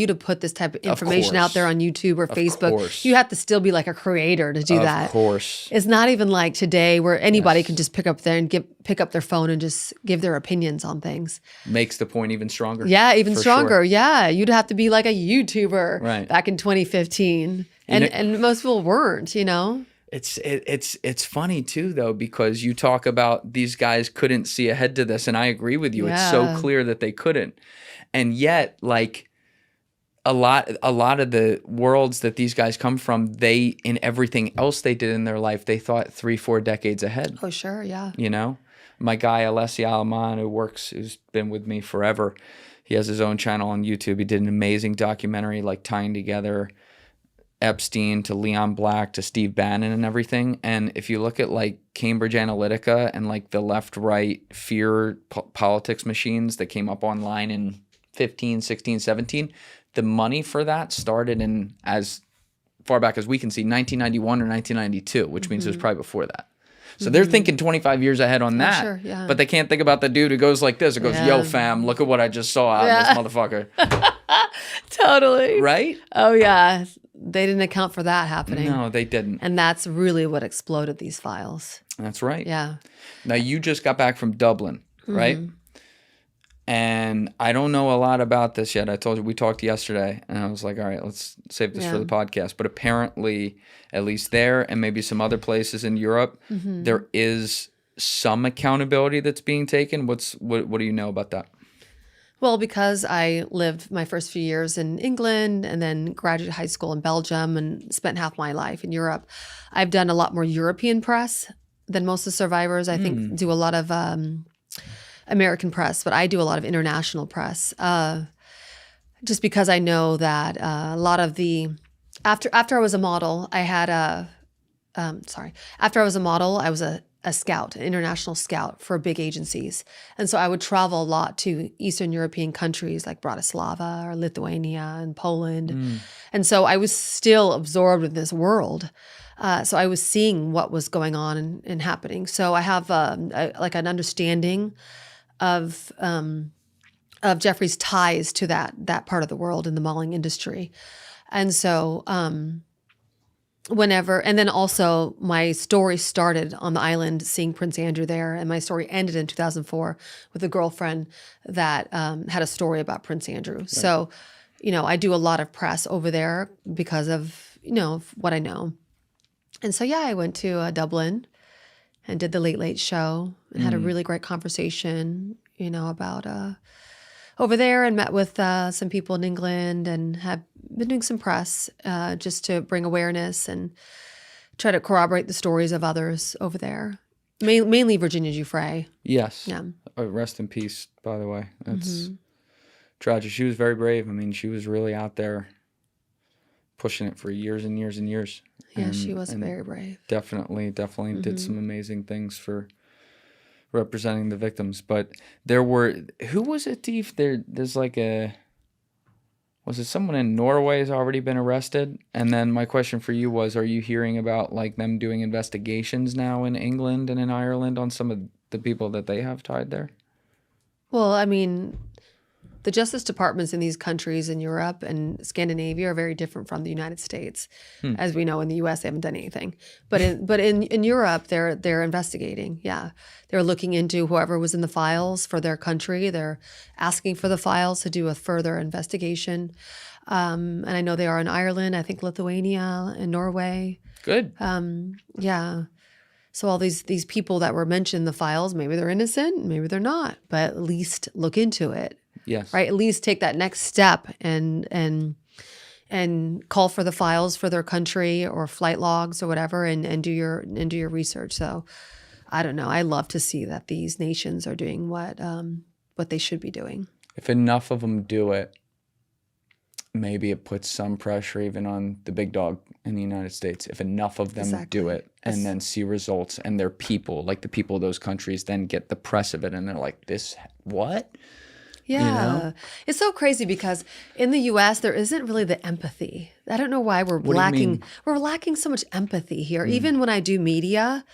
to put this type of information out there on YouTube or Facebook, you have to still be like a creator to do that. Of course. It's not even like today where anybody can just pick up their phone and just give their opinions on things. Makes the point even stronger. Yeah, even stronger. Sure. Yeah, you'd have to be like a YouTuber back in 2015. And most people weren't, you know? It's funny too though, because you talk about these guys couldn't see ahead to this, and I agree with you. It's so clear that they couldn't. And yet, like a lot of the worlds that these guys come from, they, in everything else they did in their life, they thought 3-4 decades ahead. Oh, sure, yeah. You know? My guy Alessi Alaman, who's been with me forever, he has his own channel on YouTube. He did an amazing documentary, like tying together Epstein to Leon Black to Steve Bannon and everything. And if you look at like Cambridge Analytica and like the left-right fear politics machines that came up online in 15, 16, 17, the money for that started in, as far back as we can see, 1991 or 1992, which means it was probably before that. So they're thinking 25 years ahead on that. Sure, yeah. But they can't think about the dude who goes like this. It goes, yo, fam, look at what I just saw out of this motherfucker. Totally. Right? Oh, yeah. They didn't account for that happening. No, they didn't. And that's really what exploded these files. That's right. Yeah. Now, you just got back from Dublin, right? And I don't know a lot about this yet. I told you, we talked yesterday, and I was like, all right, let's save this for the podcast. But apparently, at least there and maybe some other places in Europe, there is some accountability that's being taken. What do you know about that? Well, because I lived my first few years in England and then graduated high school in Belgium and spent half my life in Europe, I've done a lot more European press than most of the survivors. I think do a lot of American press, but I do a lot of international press. Just because I know that a lot of the after I was a model, I had after I was a model, I was a scout, an international scout for big agencies. And so I would travel a lot to Eastern European countries like Bratislava or Lithuania and Poland. And so I was still absorbed in this world. So I was seeing what was going on and happening. So I have like an understanding of Jeffrey's ties to that part of the world in the modeling industry. And so and then also my story started on the island seeing Prince Andrew there, and my story ended in 2004 with a girlfriend that had a story about Prince Andrew. Right. So, I do a lot of press over there because of, what I know. And so, I went to Dublin and did the Late Late Show and had a really great conversation, about over there, and met with some people in England and have been doing some press just to bring awareness and try to corroborate the stories of others over there. Mainly Virginia Giuffre. Yes. Yeah. Rest in peace, by the way. That's tragic. She was very brave. I mean, she was really out there pushing it for years and years and years. Yeah, she was very brave. Definitely did some amazing things for representing the victims. But there were, who was it, Deef? There's like was it someone in Norway has already been arrested? And then my question for you was, are you hearing about like them doing investigations now in England and in Ireland on some of the people that they have tied there? Well, I mean, the justice departments in these countries in Europe and Scandinavia are very different from the United States. As we know, in the U.S., they haven't done anything. But in Europe, they're investigating. Yeah, they're looking into whoever was in the files for their country. They're asking for the files to do a further investigation. And I know they are in Ireland, I think Lithuania and Norway. Good. Yeah. So all these people that were mentioned in the files, maybe they're innocent, maybe they're not, but at least look into it. Yes. Right. At least take that next step and call for the files for their country or flight logs or whatever, and do your research. So I don't know. I love to see that these nations are doing what they should be doing. If enough of them do it, maybe it puts some pressure even on the big dog in the United States if enough of them do it and then see results, and their people, like the people of those countries, then get the press of it and they're like, this, what? Yeah. It's so crazy because in the US there isn't really the empathy. I don't know why What do you mean? we're lacking so much empathy here. Even when I do media,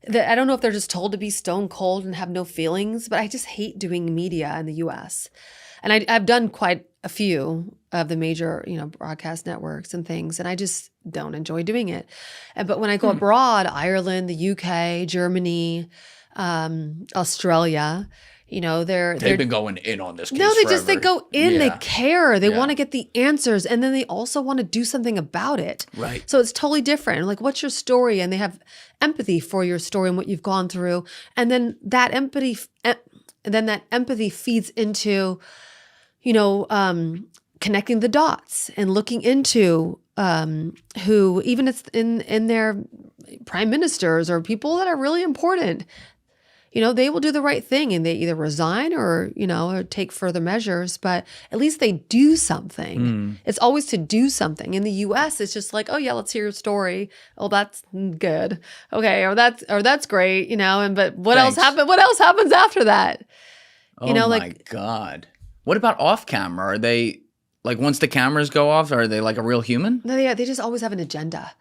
I don't know if they're just told to be stone cold and have no feelings, but I just hate doing media in the US. And I've done quite a few of the major, broadcast networks and things, and I just don't enjoy doing it. But when I go abroad, Ireland, the UK, Germany, Australia, they're They've been going in on this case no, they forever. go in, they Yeah. care, they Yeah. want to get the answers, and then they also want to do something about it. Right. So it's totally different. Like, what's your story? And they have empathy for your story and what you've gone through, and then that empathy feeds into, connecting the dots and looking into who, even it's in their prime ministers or people that are really important. They will do the right thing and they either resign or take further measures, but at least they do something. It's always to do something. In the US, it's just like, oh yeah, let's hear your story. Oh, that's good. Okay. Or that's great, but what else Thanks. happened? What else happens after that? Oh my God. What about off camera? Are they, like, once the cameras go off, are they like a real human? No, they just always have an agenda.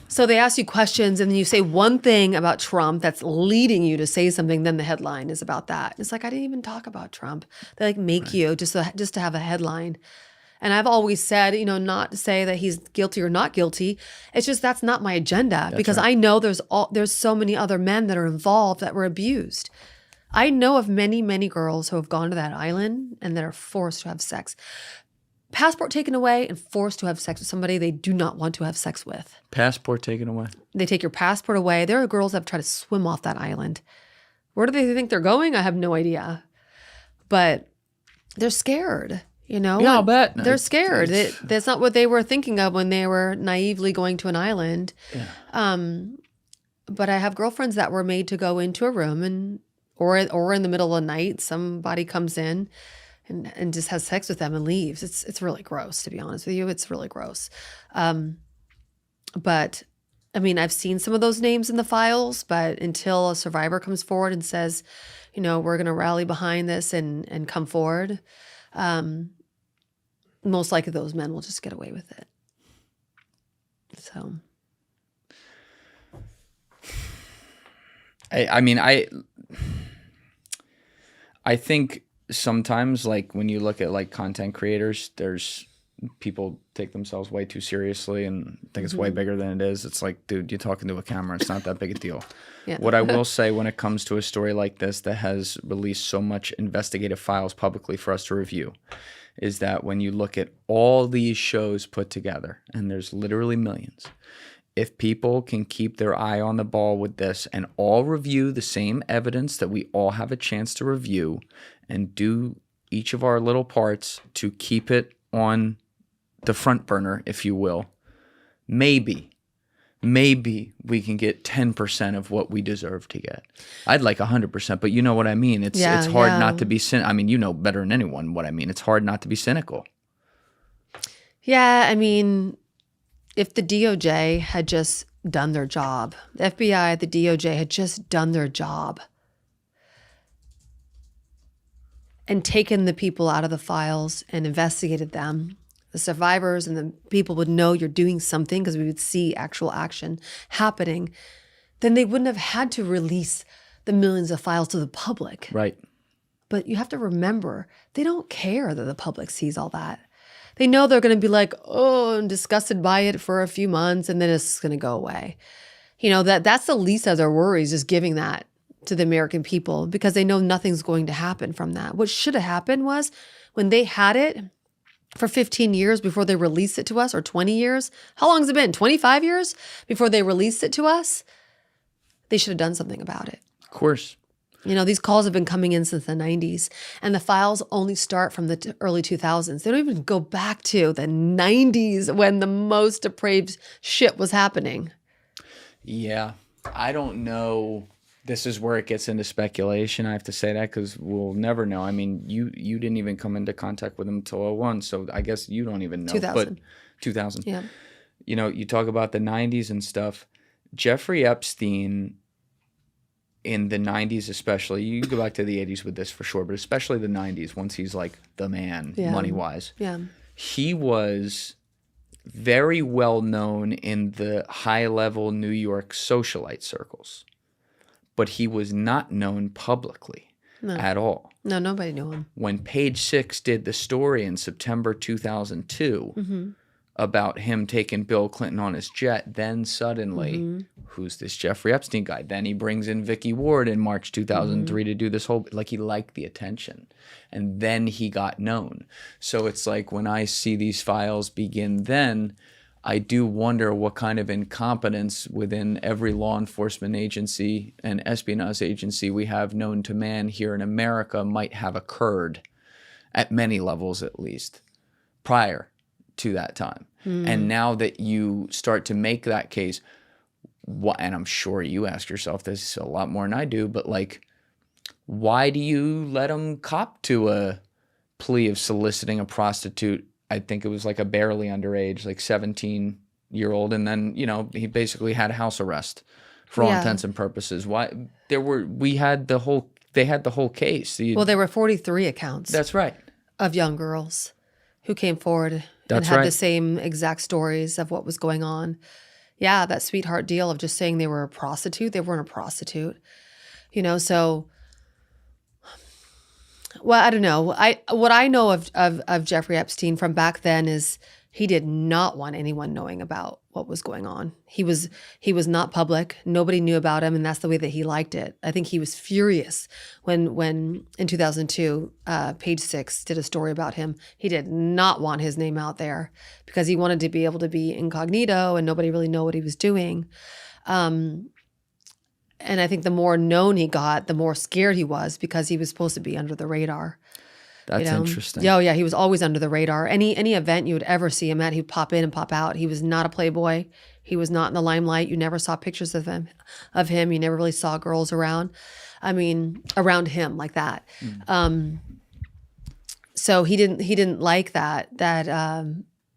So they ask you questions and then you say one thing about Trump that's leading you to say something, then the headline is about that. It's like, I didn't even talk about Trump. They like make you just to have a headline. And I've always said, not to say that he's guilty or not guilty. It's just that's not my agenda because right. I know there's so many other men that are involved that were abused. I know of many, many girls who have gone to that island and that are forced to have sex. Passport taken away and forced to have sex with somebody they do not want to have sex with. Passport taken away. They take your passport away. There are girls that have tried to swim off that island. Where do they think they're going? I have no idea. But they're scared, Yeah, I'll bet. They're scared. That's not what they were thinking of when they were naively going to an island. Yeah. But I have girlfriends that were made to go into a room or in the middle of the night, somebody comes in and just has sex with them and leaves. It's really gross, to be honest with you. It's really gross. But I mean, I've seen some of those names in the files, but until a survivor comes forward and says, we're going to rally behind this and come forward, most likely those men will just get away with it. So. I think sometimes, like, when you look at like content creators, there's people take themselves way too seriously and think it's way bigger than it is. It's like, dude, you're talking to a camera. It's not that big a deal. Yeah. What I will say when it comes to a story like this that has released so much investigative files publicly for us to review is that when you look at all these shows put together, and there's literally millions, if people can keep their eye on the ball with this and all review the same evidence that we all have a chance to review and do each of our little parts to keep it on the front burner, if you will, maybe we can get 10% of what we deserve to get. I'd like 100%, but you know what I mean. It's hard not to be I mean, you know better than anyone what I mean. It's hard not to be cynical. Yeah, I mean, if the DOJ had just done their job, the FBI, the DOJ had just done their job and taken the people out of the files and investigated them, the survivors and the people would know you're doing something because we would see actual action happening, then they wouldn't have had to release the millions of files to the public. Right. But you have to remember, they don't care that the public sees all that. They know they're going to be like, oh, and disgusted by it for a few months, and then it's going to go away. That's the least of their worries, just giving that to the American people because they know nothing's going to happen from that. What should have happened was when they had it for 15 years before they released it to us, or 20 years. How long has it been? 25 years before they released it to us? They should have done something about it. Of course. These calls have been coming in since the 90s, and the files only start from the early 2000s. They don't even go back to the 90s when the most depraved shit was happening. Yeah. I don't know. This is where it gets into speculation. I have to say that because we'll never know. I mean, you didn't even come into contact with him until '01, so I guess you don't even know. 2000. But 2000. Yeah. You know, you talk about the '90s and stuff. Jeffrey Epstein in the '90s, especially. You can go back to the '80s with this for sure, but especially the '90s, once he's like the man, Yeah. money wise. Yeah. He was very well known in the high level New York socialite circles, but he was not known publicly at all. No, nobody knew him. When Page Six did the story in September 2002 about him taking Bill Clinton on his jet, then suddenly, who's this Jeffrey Epstein guy? Then he brings in Vicky Ward in March 2003 to do this whole, like he liked the attention. And then he got known. So it's like when I see these files begin then, I do wonder what kind of incompetence within every law enforcement agency and espionage agency we have known to man here in America might have occurred at many levels at least prior to that time. And now that you start to make that case, and I'm sure you ask yourself this a lot more than I do, but like, why do you let him cop to a plea of soliciting a prostitute? I think it was like a barely underage, like 17-year-old. And then, you know, he basically had house arrest for all intents and purposes. They had the whole case. Well, there were 43 accounts. That's right. Of young girls who came forward and had the same exact stories of what was going on. Yeah, that sweetheart deal of just saying they were a prostitute. They weren't a prostitute, you know. So, well, I don't know. What I know of Jeffrey Epstein from back then is he did not want anyone knowing about what was going on. He was not public. Nobody knew about him, and that's the way that he liked it. I think he was furious when in 2002, Page Six did a story about him. He did not want his name out there because he wanted to be able to be incognito and nobody really know what he was doing. And I think the more known he got, the more scared he was because he was supposed to be under the radar. That's interesting. Oh, yeah. He was always under the radar. Any event you would ever see him at, he'd pop in and pop out. He was not a playboy. He was not in the limelight. You never saw pictures of him. You never really saw girls around. I mean, around him like that. So he didn't like that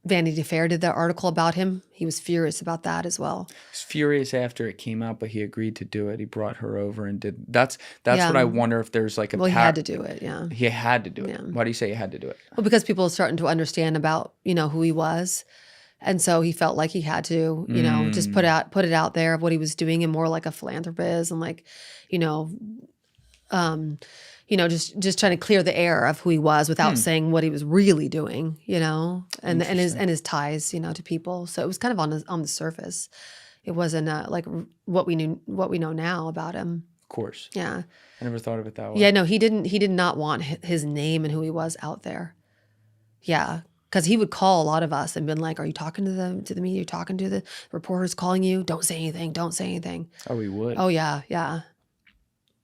Vanity Fair did that article about him. He was furious about that as well. He was furious after it came out, but he agreed to do it. He brought her over and did. That's what I wonder if there's like a. Well, he had to do it. Yeah. He had to do it. Why do you say he had to do it? Well, because people are starting to understand about who he was, and so he felt like he had to just put it out there of what he was doing and more like a philanthropist and like just trying to clear the air of who he was without saying what he was really doing, and his ties, to people. So it was kind of on the surface. It wasn't like what we know now about him. Of course. Yeah. I never thought of it that way. Yeah, no, he did not want his name and who he was out there. Yeah. Because he would call a lot of us and been like, "Are you talking to the media? Are you talking to the reporters calling you? Don't say anything. Don't say anything." Oh, he would. Oh yeah, yeah.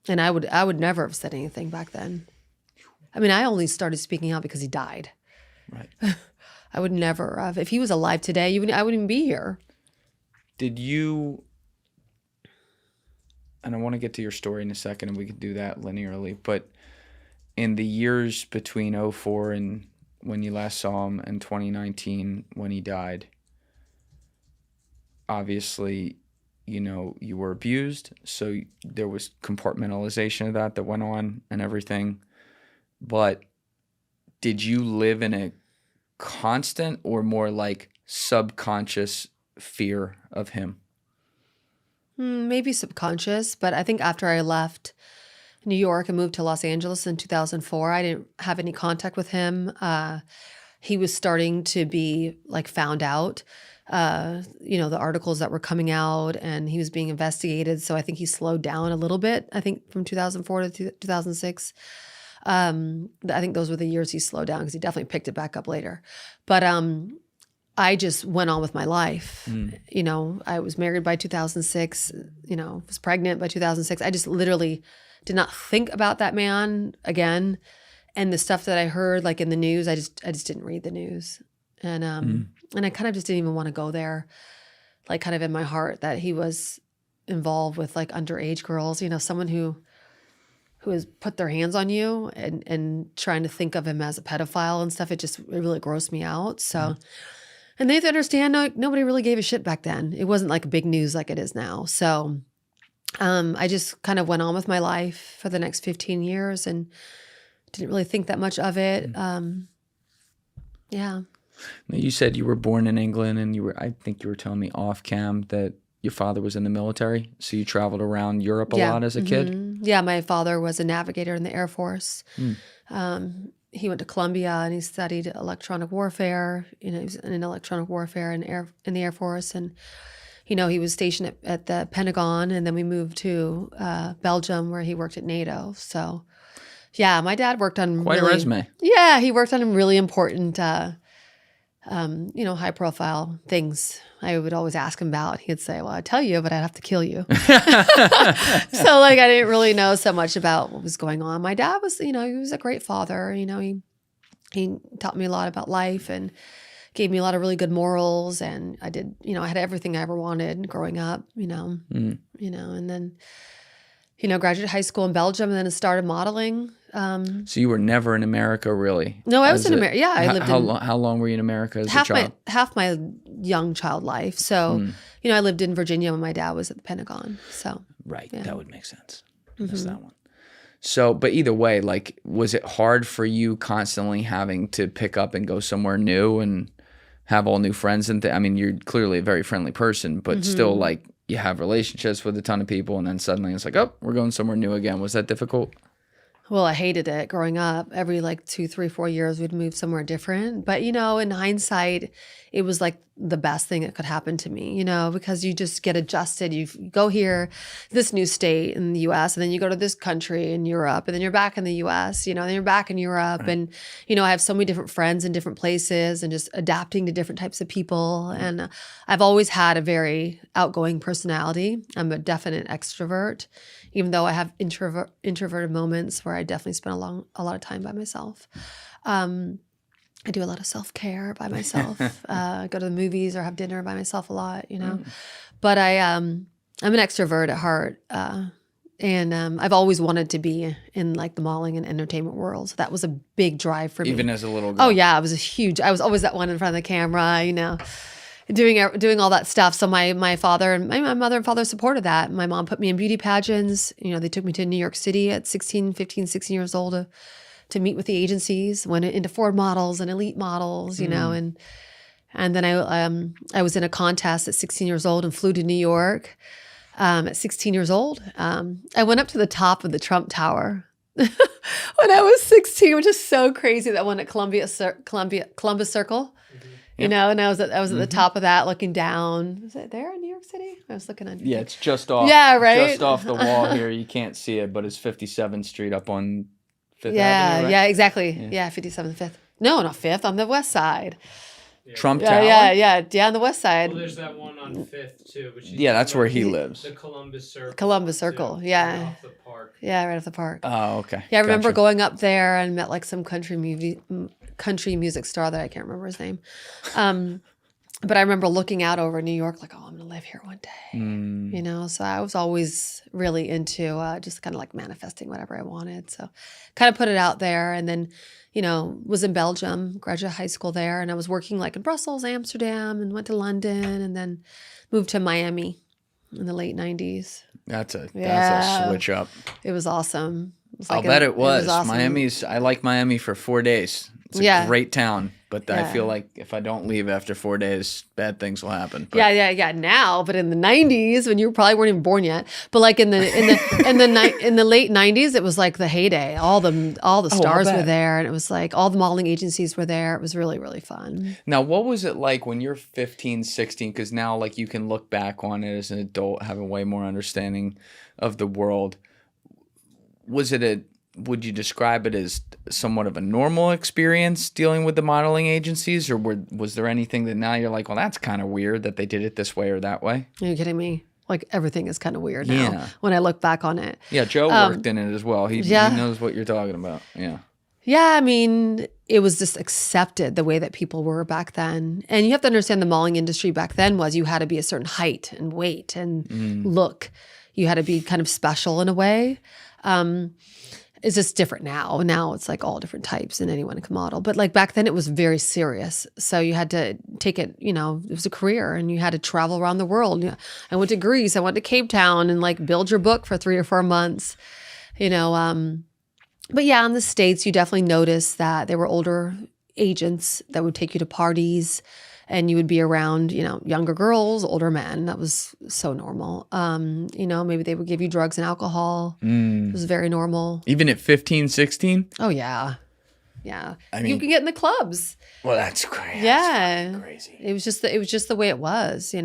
And I would never have said anything back then. I mean, I only started speaking out because he died. Right. I would never have. If he was alive today, I wouldn't even be here. Did you, and I want to get to your story in a second and we can do that linearly, but in the years between 2004 and when you last saw him and 2019 when he died, obviously, you were abused, so there was compartmentalization of that went on and everything. But did you live in a constant or more like subconscious fear of him? Maybe subconscious, but I think after I left New York and moved to Los Angeles in 2004, I didn't have any contact with him. He was starting to be like found out. The articles that were coming out and he was being investigated. So I think he slowed down a little bit, I think from 2004 to 2006. I think those were the years he slowed down because he definitely picked it back up later. But I just went on with my life. I was married by 2006, was pregnant by 2006. I just literally did not think about that man again. And the stuff that I heard like in the news, I just didn't read the news. And I kind of just didn't even want to go there, like kind of in my heart that he was involved with like underage girls. Someone who has put their hands on you and trying to think of him as a pedophile and stuff. It really grossed me out. So, and they have to understand, nobody really gave a shit back then. It wasn't like big news like it is now. So, I just kind of went on with my life for the next 15 years and didn't really think that much of it. Yeah. Now, you said you were born in England, and I think you were telling me off cam that your father was in the military, so you traveled around Europe a lot as a kid? Yeah, my father was a navigator in the Air Force. He went to Columbia and he studied electronic warfare. He was in electronic warfare in the Air Force, and he was stationed at the Pentagon, and then we moved to Belgium where he worked at NATO. So, yeah, my dad worked on quite a resume. Yeah, he worked on really important, high profile things. I would always ask him about. He'd say, "Well, I'd tell you, but I'd have to kill you." So, like, I didn't really know so much about what was going on. My dad was, he was a great father. He taught me a lot about life and gave me a lot of really good morals. And I did, I had everything I ever wanted growing up. And then, graduated high school in Belgium, and then started modeling. So you were never in America, really? No, I was in America. Yeah, I lived how long were you in America as a child? Half my young child life. So, I lived in Virginia when my dad was at the Pentagon. So right, yeah. That would make sense. Missed that one. So, but either way, like, was it hard for you constantly having to pick up and go somewhere new and have all new friends and I mean, you're clearly a very friendly person, but still, like, you have relationships with a ton of people, and then suddenly it's like, oh, we're going somewhere new again. Was that difficult? Well, I hated it growing up. Every 2, 3, 4 years, we'd move somewhere different. But, in hindsight, it was like the best thing that could happen to me, because you just get adjusted. You go here, this new state in the U.S., and then you go to this country in Europe, and then you're back in the U.S., then you're back in Europe. Right. And, I have so many different friends in different places and just adapting to different types of people. And I've always had a very outgoing personality. I'm a definite extrovert, even though I have introverted moments where I definitely spend a lot of time by myself. I do a lot of self-care by myself. Go to the movies or have dinner by myself a lot, But I'm an extrovert at heart. And I've always wanted to be in the modeling and entertainment world. So that was a big drive for me. Even as a little girl? Oh, yeah. I was always that one in front of the camera, doing all that stuff. So my father and my mother and father supported that. My mom put me in beauty pageants. They took me to New York City at 16 years old to meet with the agencies. Went into Ford models and Elite models, and then I was in a contest at 16 years old and flew to New York at 16 years old. I went up to the top of the Trump Tower when I was 16, which is so crazy. That one at Columbus Circle. And I was at the top of that looking down. Was it there in New York City? I was looking under. Yeah, it's just off. Yeah, right. Just off the wall here. You can't see it, but it's 57th Street up on 5th yeah, Avenue, right? Yeah, exactly. Yeah, 57th, 5th. No, not 5th, on the west side. Yeah. Trump Tower? Yeah, on the west side. Well, there's that one on 5th, too. Which that's where he lives. The Columbus Circle. Columbus Circle, too, yeah. right off the park. Yeah, right off the park. Oh, okay. Yeah, I remember going up there and met some country music star that I can't remember his name. But I remember looking out over New York I'm going to live here one day, So I was always really into just kind of manifesting whatever I wanted. So kind of put it out there, and then, was in Belgium, graduated high school there, and I was working in Brussels, Amsterdam, and went to London, and then moved to Miami in the late 90s. That's a switch up. It was awesome. I'll bet it was. Awesome. I like Miami for 4 days. It's a great town, but I feel like if I don't leave after 4 days, bad things will happen. But. Yeah. Now, but in the 90s, when you probably weren't even born yet, but in the late 90s, it was the heyday. All the stars were there, and it was all the modeling agencies were there. It was really, really fun. Now, what was it like when you're 15, 16? Because now, you can look back on it as an adult, having way more understanding of the world. Would you describe it as somewhat of a normal experience dealing with the modeling agencies, or was there anything that now you're well, that's kind of weird that they did it this way or that way? Are you kidding me? Everything is kind of weird now when I look back on it. Yeah, Joe worked in it as well. He knows what you're talking about. Yeah. Yeah, I mean, it was just accepted the way that people were back then. And you have to understand the modeling industry back then was you had to be a certain height and weight and look. You had to be kind of special in a way. It's just different now. Now it's like all different types and anyone can model. But like back then it was very serious. So you had to take it, it was a career and you had to travel around the world. I went to Greece, I went to Cape Town and like build your book for 3 or 4 months, But yeah, in the States, you definitely noticed that there were older agents that would take you to parties and you would be around, younger girls, older men. That was so normal. Maybe they would give you drugs and alcohol. It was very normal. Even at 15, 16? Oh, yeah. Yeah. I mean, you could get in the clubs. Well, that's crazy. Yeah. That's crazy. It was just the way it was,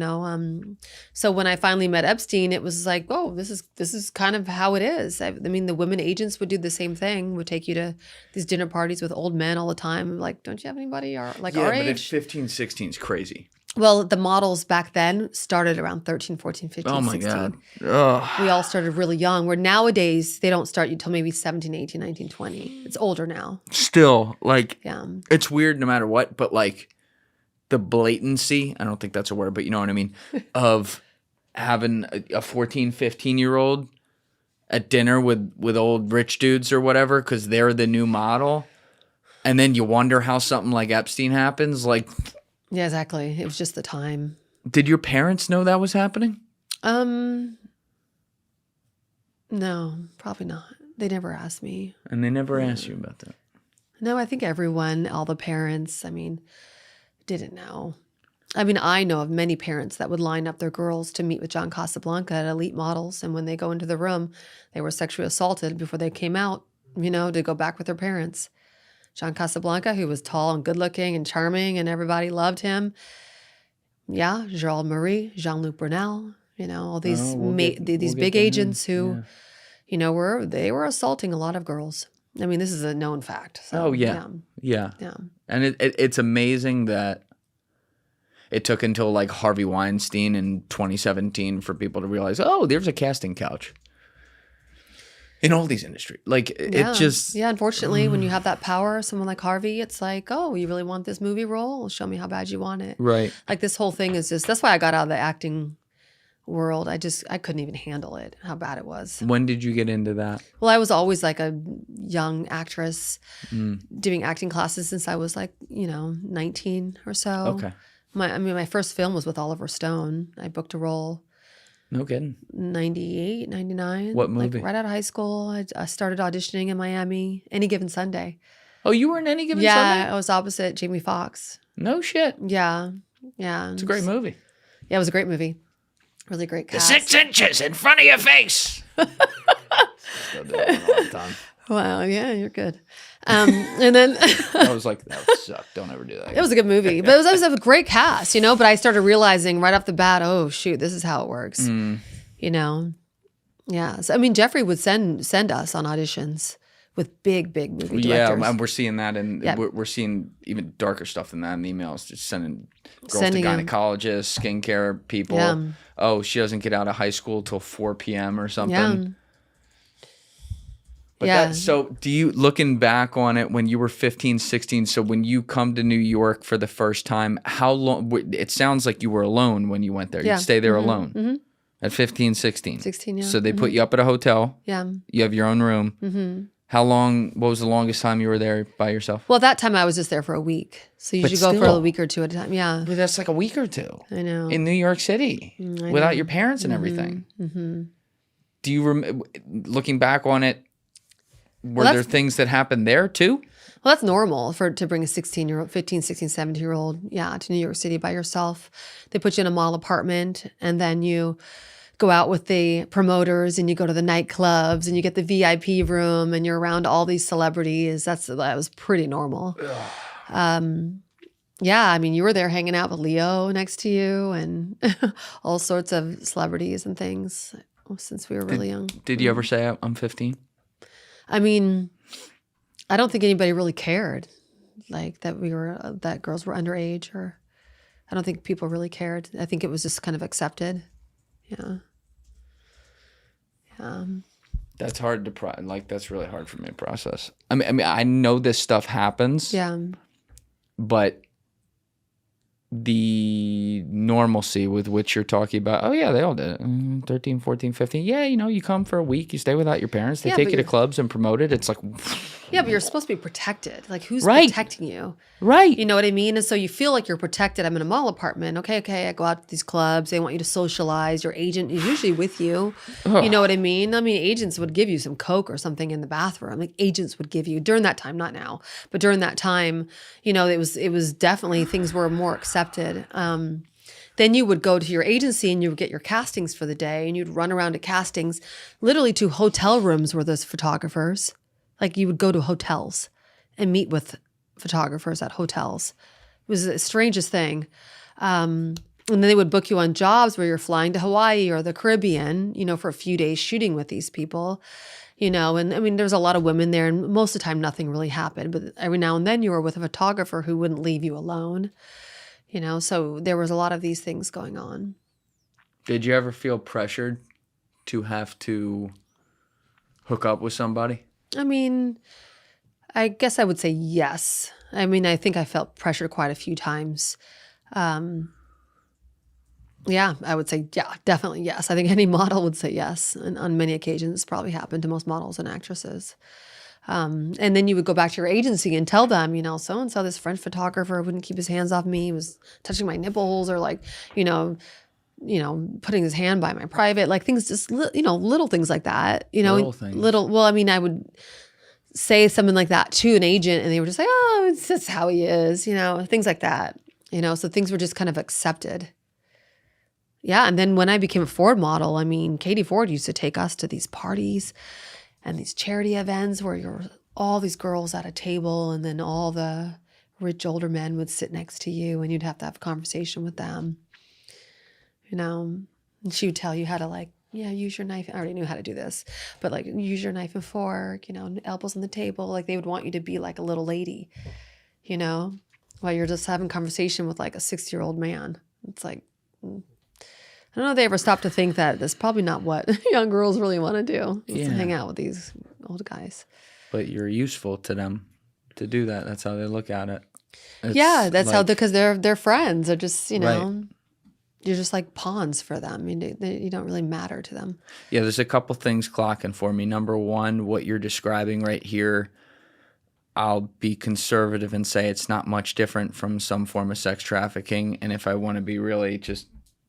So when I finally met Epstein, it was like, oh, this is kind of how it is. I mean, the women agents would do the same thing, would take you to these dinner parties with old men all the time. Like, don't you have anybody our age? Yeah, but at 15, 16 is crazy. Well, the models back then started around 13, 14, 15, Oh, my 16. God. Ugh. We all started really young, where nowadays they don't start until maybe 17, 18, 19, 20. It's older now. Still, like, Yeah. it's weird no matter what, but like the blatancy, I don't think that's a word, but you know what I mean, of having a 14, 15-year-old at dinner with old rich dudes or whatever because they're the new model. And then you wonder how something like Epstein happens. Like, Yeah, exactly. It was just the time. did your parents know that was happening? No, probably not. They never asked me. And they never asked you about that. No, I think everyone, all the parents, didn't know. I know of many parents that would line up their girls to meet with John Casablanca at Elite Models. And when they go into the room, they were sexually assaulted before they came out, to go back with their parents. John Casablanca, who was tall and good looking and charming and everybody loved him. Yeah, Gerald Murray, Jean-Luc Brunel, all these these big agents who, they were assaulting a lot of girls. This is a known fact. So, Yeah. And it's amazing that it took until like Harvey Weinstein in 2017 for people to realize, oh, there's a casting couch in all these industries. Like it just... Yeah, unfortunately, when you have that power, someone like Harvey, it's like, oh, you really want this movie role? Well, show me how bad you want it. Right. Like this whole thing is just, that's why I got out of the acting world. I couldn't even handle it, how bad it was. When did you get into that? Well, I was always like a young actress doing acting classes since I was like, 19 or so. Okay. My first film was with Oliver Stone. I booked a role. No kidding. 98, 99. What movie? Like right out of high school. I started auditioning in Miami. Any Given Sunday. Oh, you were in Any Given Yeah, Sunday? I was opposite Jamie Foxx. No shit. Yeah. It's a great movie. Yeah, it was a great movie. Really great cast. 6 inches in front of your face. Still do that all the time. Wow, yeah, you're good. And then I was like, that would suck. Don't ever do that. it was a good movie, but it was a great cast, But I started realizing right off the bat, oh shoot, this is how it works, Yeah, so Jeffrey would send us on auditions with big movie directors. Yeah, and we're seeing that, and Yeah. we're seeing even darker stuff than that in the emails. Just sending girls Sending to 'em. gynecologists, skincare people. Yeah. Oh, she doesn't get out of high school till 4 p.m. or something. Yeah. But Yeah. so do you, looking back on it when you were 15, 16, so when you come to New York for the first time, how long, it sounds like you were alone when you went there. Yeah. You'd stay there alone at 15, 16. 16, yeah. So they put you up at a hotel. Yeah. You have your own room. How long, what was the longest time you were there by yourself? Well, at that time I was just there for a week. So you But should go for still. a week or two at a time. Yeah. But that's like a week or two. I know. In New York City I without know. your parents and everything. Do you, looking back on it, were there that's- things that happened there too? Well, that's normal to bring a 16-year-old, 15, 16, 17-year-old, to New York City by yourself. They put you in a model apartment and then you go out with the promoters and you go to the nightclubs and you get the VIP room and you're around all these celebrities. That was pretty normal. Yeah, you were there hanging out with Leo next to you and all sorts of celebrities and things since we were really young. Did you ever say I'm 15? I don't think anybody really cared, like that girls were underage, or I don't think people really cared. I think it was just kind of accepted. Yeah. That's hard to that's really hard for me to process. I mean, I know this stuff happens. Yeah. But the normalcy with which you're talking about, oh yeah, they all did it. 13, 14, 15. Yeah, you come for a week, you stay without your parents, they Yeah, take but you to you're- clubs and promote it. It's like, Yeah, but you're supposed to be protected. Like, who's Right. protecting you? right. You know what I mean? And so you feel like you're protected. I'm in a mall apartment. Okay. I go out to these clubs. They want you to socialize. Your agent is usually with you. You know what I mean? I mean, agents would give you some Coke or something in the bathroom. Like, agents would give you during that time, not now, but during that time, it was definitely things were more accepted. Then you would go to your agency and you would get your castings for the day, and you'd run around to castings, literally to hotel rooms where there's photographers. Like, you would go to hotels and meet with photographers at hotels. It was the strangest thing. And then they would book you on jobs where you're flying to Hawaii or the Caribbean, for a few days shooting with these people, and I mean, there's a lot of women there, and most of the time nothing really happened. But every now and then you were with a photographer who wouldn't leave you alone, so there was a lot of these things going on. Did you ever feel pressured to have to hook up with somebody? I mean, I guess I would say yes. I mean, I think I felt pressured quite a few times. Yeah, I would say, yeah, definitely yes. I think any model would say yes. And on many occasions, it's probably happened to most models and actresses. And then you would go back to your agency and tell them, so-and-so, this French photographer wouldn't keep his hands off me. He was touching my nipples or putting his hand by my private, like things, just, little things like that, Little things. well, I mean, I would say something like that to an agent and they were just like, oh, it's just how he is, things like that, so things were just kind of accepted. Yeah. And then when I became a Ford model, I mean, Katie Ford used to take us to these parties and these charity events where you're all these girls at a table and then all the rich older men would sit next to you and you'd have to have a conversation with them, and she would tell you how to use your knife. I already knew how to do this, but use your knife and fork, elbows on the table. Like, they would want you to be like a little lady, while you're just having conversation with like a 60-year-old man. It's like, I don't know if they ever stopped to think that that's probably not what young girls really want to do, is to hang out with these old guys. But you're useful to them to do that. That's how they look at it. Yeah, that's how, like- because they're friends. They're just, Right. you're just like pawns for them. I mean, you don't really matter to them. Yeah, there's a couple things clocking for me. Number one, what you're describing right here, I'll be conservative and say it's not much different from some form of sex trafficking. And if I want to be really just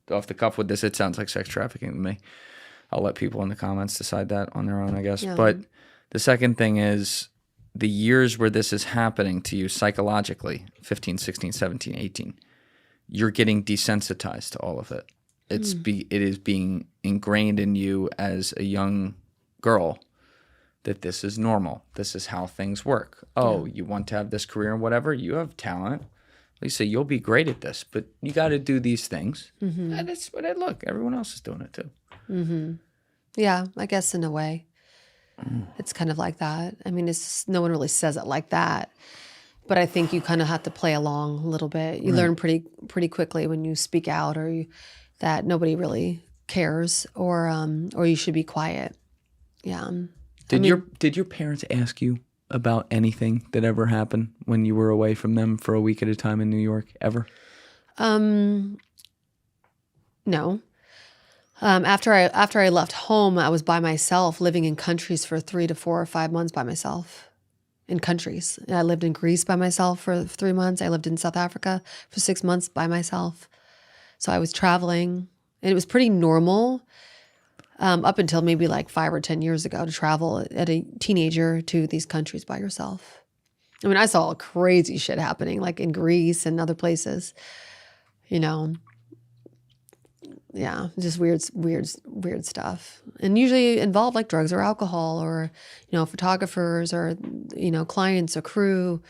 off the cuff with this, it sounds like sex trafficking to me. I'll let people in the comments decide that on their own, I guess. Yeah. But the second thing is the years where this is happening to you psychologically, 15, 16, 17, 18, you're getting desensitized to all of it. It is being ingrained in you as a young girl that this is normal. This is how things work. Oh, you want to have this career and whatever, you have talent. Lisa, you'll be great at this, but you got to do these things. Mm-hmm. And that's what look, everyone else is doing it too. Mm-hmm. Yeah, I guess in a way. It's kind of like that. I mean, no one really says it like that. But I think you kind of have to play along a little bit. You learn pretty quickly when you speak out that nobody really cares or you should be quiet. Yeah. Did your parents ask you about anything that ever happened when you were away from them for a week at a time in New York ever? No. After I left home, I was by myself, living in countries for 3 to 4 or 5 months by myself. In countries, I lived in Greece by myself for 3 months. I lived in South Africa for 6 months by myself. So I was traveling, and it was pretty normal up until maybe like 5 or 10 years ago to travel as a teenager to these countries by yourself. I mean, I saw crazy shit happening, like in Greece and other places. Yeah, just weird stuff. And usually involve like drugs or alcohol or, photographers or, clients or crew,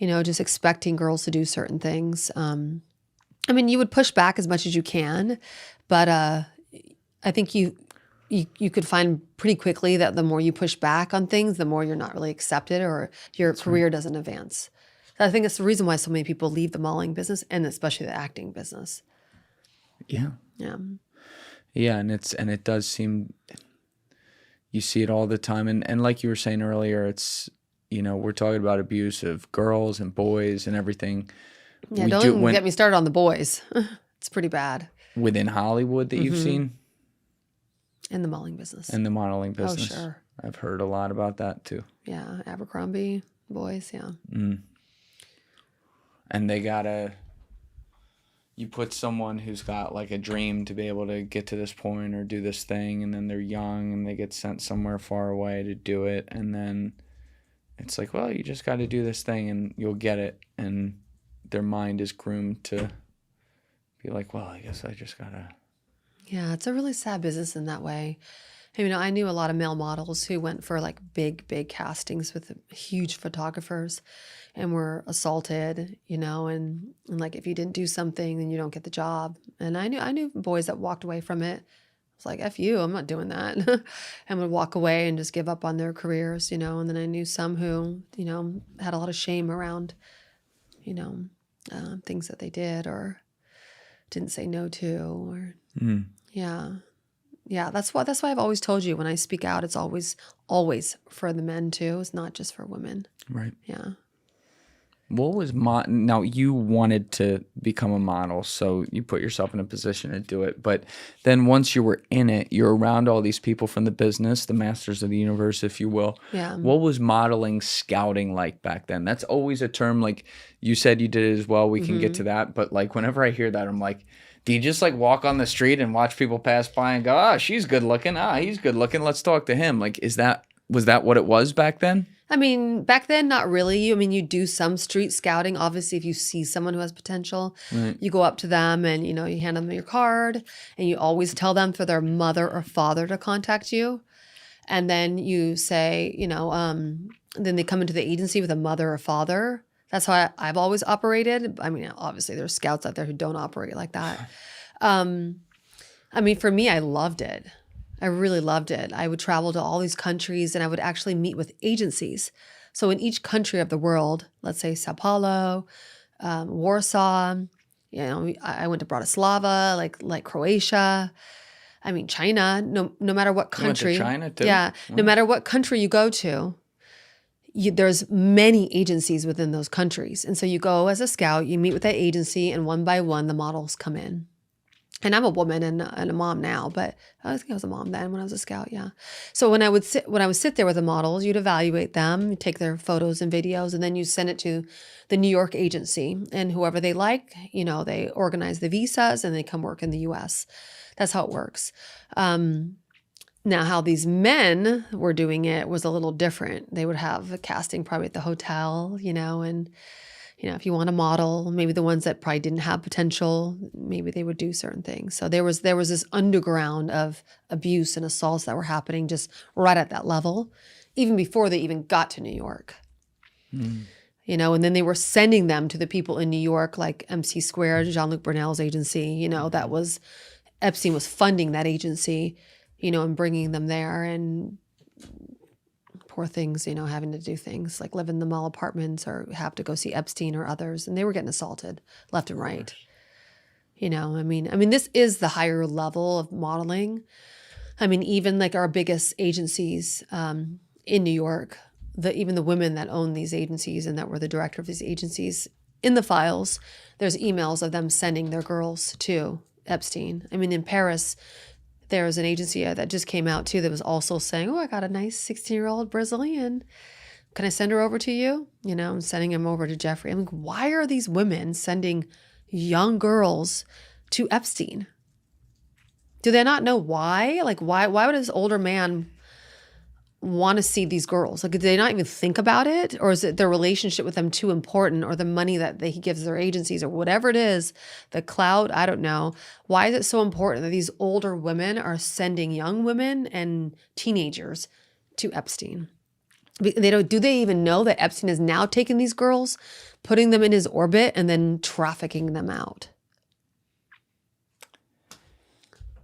just expecting girls to do certain things. I mean, you would push back as much as you can, but I think you could find pretty quickly that the more you push back on things, the more you're not really accepted or your career doesn't advance. So I think that's the reason why so many people leave the modeling business and especially the acting business. Yeah. Yeah. Yeah, and it does seem you see it all the time. And like you were saying earlier, it's, we're talking about abuse of girls and boys and everything. Yeah, don't even get me started on the boys. It's pretty bad. Within Hollywood that you've seen? In the modeling business. In the modeling Oh, business. sure. I've heard a lot about that too. Yeah, Abercrombie boys, yeah. And you put someone who's got like a dream to be able to get to this point or do this thing, and then they're young and they get sent somewhere far away to do it, and then it's like, well, you just got to do this thing and you'll get it, and their mind is groomed to be like, well, I guess I just gotta. Yeah, it's a really sad business in that way. I knew a lot of male models who went for like big castings with huge photographers and were assaulted, and like if you didn't do something, then you don't get the job. And I knew boys that walked away from it. It's like, F you, I'm not doing that. And would walk away and just give up on their careers, and then I knew some who, had a lot of shame around, things that they did or didn't say no to, or yeah. That's why I've always told you when I speak out, it's always for the men too. It's not just for women. Right. Yeah. What was now you wanted to become a model, so you put yourself in a position to do it. But then once you were in it, you're around all these people from the business, the masters of the universe, if you will. Yeah. What was modeling scouting like back then? That's always a term, like you said you did it as well. We can get to that. But like whenever I hear that, I'm like, do you just like walk on the street and watch people pass by and go, ah, she's good looking. Ah, he's good looking. Let's talk to him. Like, was that what it was back then? Back then, not really. You do some street scouting. Obviously, if you see someone who has potential, you go up to them and, you hand them your card, and you always tell them for their mother or father to contact you. And then you say, then they come into the agency with a mother or father. That's how I've always operated. Obviously there's scouts out there who don't operate like that. For me, I loved it. I really loved it. I would travel to all these countries and I would actually meet with agencies. So in each country of the world, let's say Sao Paulo, Warsaw, I went to Bratislava, like Croatia. China, no matter what country. You went to China too? Yeah. No matter what country you go to, there's many agencies within those countries. And so you go as a scout, you meet with that agency, and one by one, the models come in. And I'm a woman and a mom now, but I think I was a mom then when I was a scout, yeah. So when I would sit there with the models, you'd evaluate them, you'd take their photos and videos, and then you send it to the New York agency. And whoever they like, they organize the visas and they come work in the US. That's how it works. Now, how these men were doing it was a little different. They would have a casting probably at the hotel, and if you want to model, maybe the ones that probably didn't have potential, maybe they would do certain things. So there was this underground of abuse and assaults that were happening just right at that level, even before they even got to New York. And then they were sending them to the people in New York, like MC Squared, Jean-Luc Brunel's agency, that was, Epstein was funding that agency, and bringing them there, and poor things, having to do things like live in the mall apartments or have to go see Epstein or others. And they were getting assaulted left and right. This is the higher level of modeling. Even like our biggest agencies in New York, even the women that own these agencies and that were the director of these agencies, in the files, there's emails of them sending their girls to Epstein. In Paris, there was an agency that just came out too that was also saying, oh, I got a nice 16-year-old Brazilian. Can I send her over to you? I'm sending him over to Jeffrey. Why are these women sending young girls to Epstein? Do they not know why? Like, why would this older man want to see these girls? Like, did they not even think about it? Or is it their relationship with them too important, or the money that he gives their agencies, or whatever it is, the clout? I don't know. Why is it so important that these older women are sending young women and teenagers to Epstein? Do they even know that Epstein has now taken these girls, putting them in his orbit, and then trafficking them out?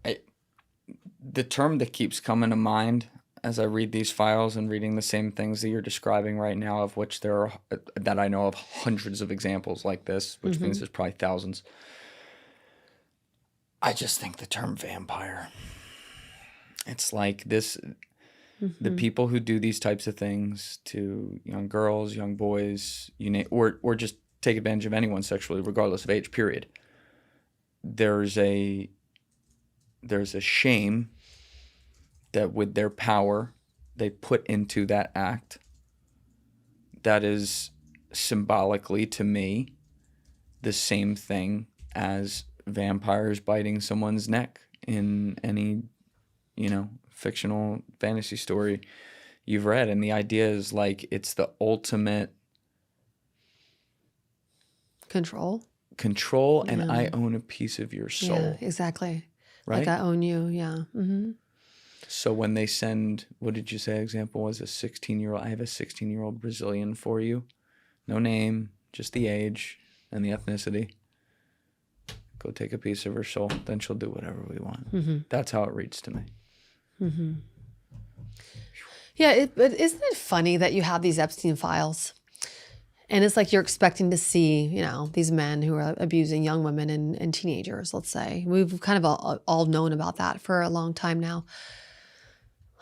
The term that keeps coming to mind as I read these files and reading the same things that you're describing right now, of which there are, that I know of, hundreds of examples like this, which means there's probably thousands. I just think the term vampire, it's like this, The people who do these types of things to young girls, young boys, or just take advantage of anyone sexually, regardless of age, period. There's a shame that with their power they put into that act that is symbolically to me the same thing as vampires biting someone's neck in any, fictional fantasy story you've read. And the idea is like it's the ultimate Control. And I own a piece of your soul. Yeah, exactly. Right? Like I own you. Yeah. Mm-hmm. So when they send, what did you say example was, a 16-year-old, I have a 16-year-old Brazilian for you. No name, just the age and the ethnicity. Go take a piece of her soul, then she'll do whatever we want. Mm-hmm. That's how it reads to me. Mm-hmm. Yeah, but isn't it funny that you have these Epstein files? And it's like you're expecting to see, these men who are abusing young women and teenagers, let's say. We've kind of all known about that for a long time now.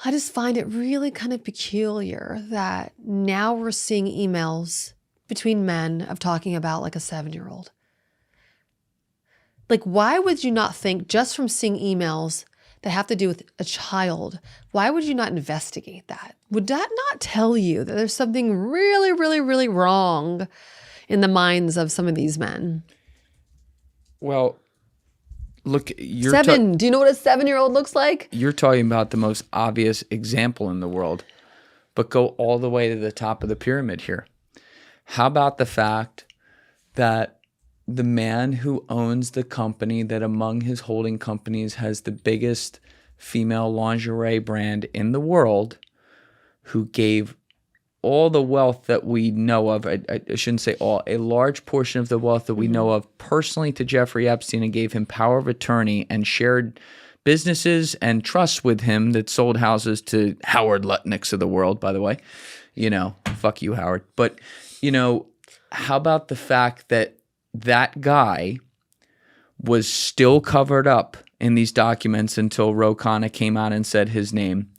I just find it really kind of peculiar that now we're seeing emails between men of talking about like a 7-year-old. Like, why would you not think, just from seeing emails that have to do with a child, why would you not investigate that? Would that not tell you that there's something really, really, really wrong in the minds of some of these men? Well, look, do you know what a 7-year-old looks like? You're talking about the most obvious example in the world, but go all the way to the top of the pyramid here. How about the fact that the man who owns the company that among his holding companies has the biggest female lingerie brand in the world, who gave all the wealth that we know of, I shouldn't say all, a large portion of the wealth that we know of personally to Jeffrey Epstein and gave him power of attorney and shared businesses and trusts with him that sold houses to Howard Lutnicks of the world, by the way. Fuck you, Howard. But, how about the fact that that guy was still covered up in these documents until Ro Khanna came out and said his name.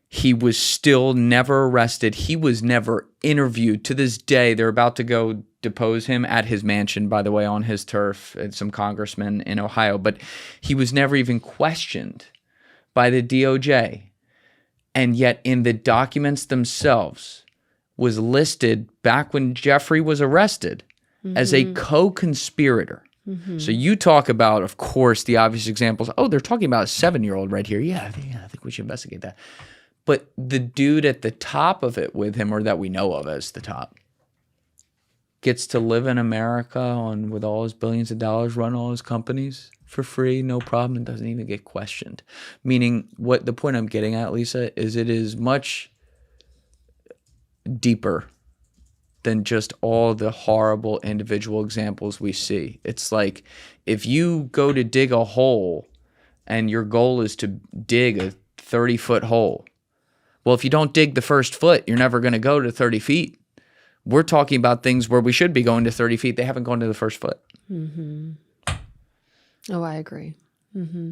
He was still never arrested. He was never interviewed. To this day, they're about to go depose him at his mansion, by the way, on his turf, and some congressman in Ohio. But he was never even questioned by the DOJ. And yet in the documents themselves was listed back when Jeffrey was arrested as a co-conspirator. Mm-hmm. So you talk about, of course, the obvious examples. Oh, they're talking about a 7-year-old right here. Yeah, I think we should investigate that. But the dude at the top of it with him, or that we know of as the top, gets to live in America with all his billions of dollars, run all his companies for free, no problem, and doesn't even get questioned. Meaning, what the point I'm getting at, Lisa, is it is much deeper than just all the horrible individual examples we see. It's like if you go to dig a hole and your goal is to dig a 30-foot hole. Well, if you don't dig the first foot, you're never going to go to 30 feet. We're talking about things where we should be going to 30 feet. They haven't gone to the first foot. Mm-hmm. Oh, I agree. Mm-hmm.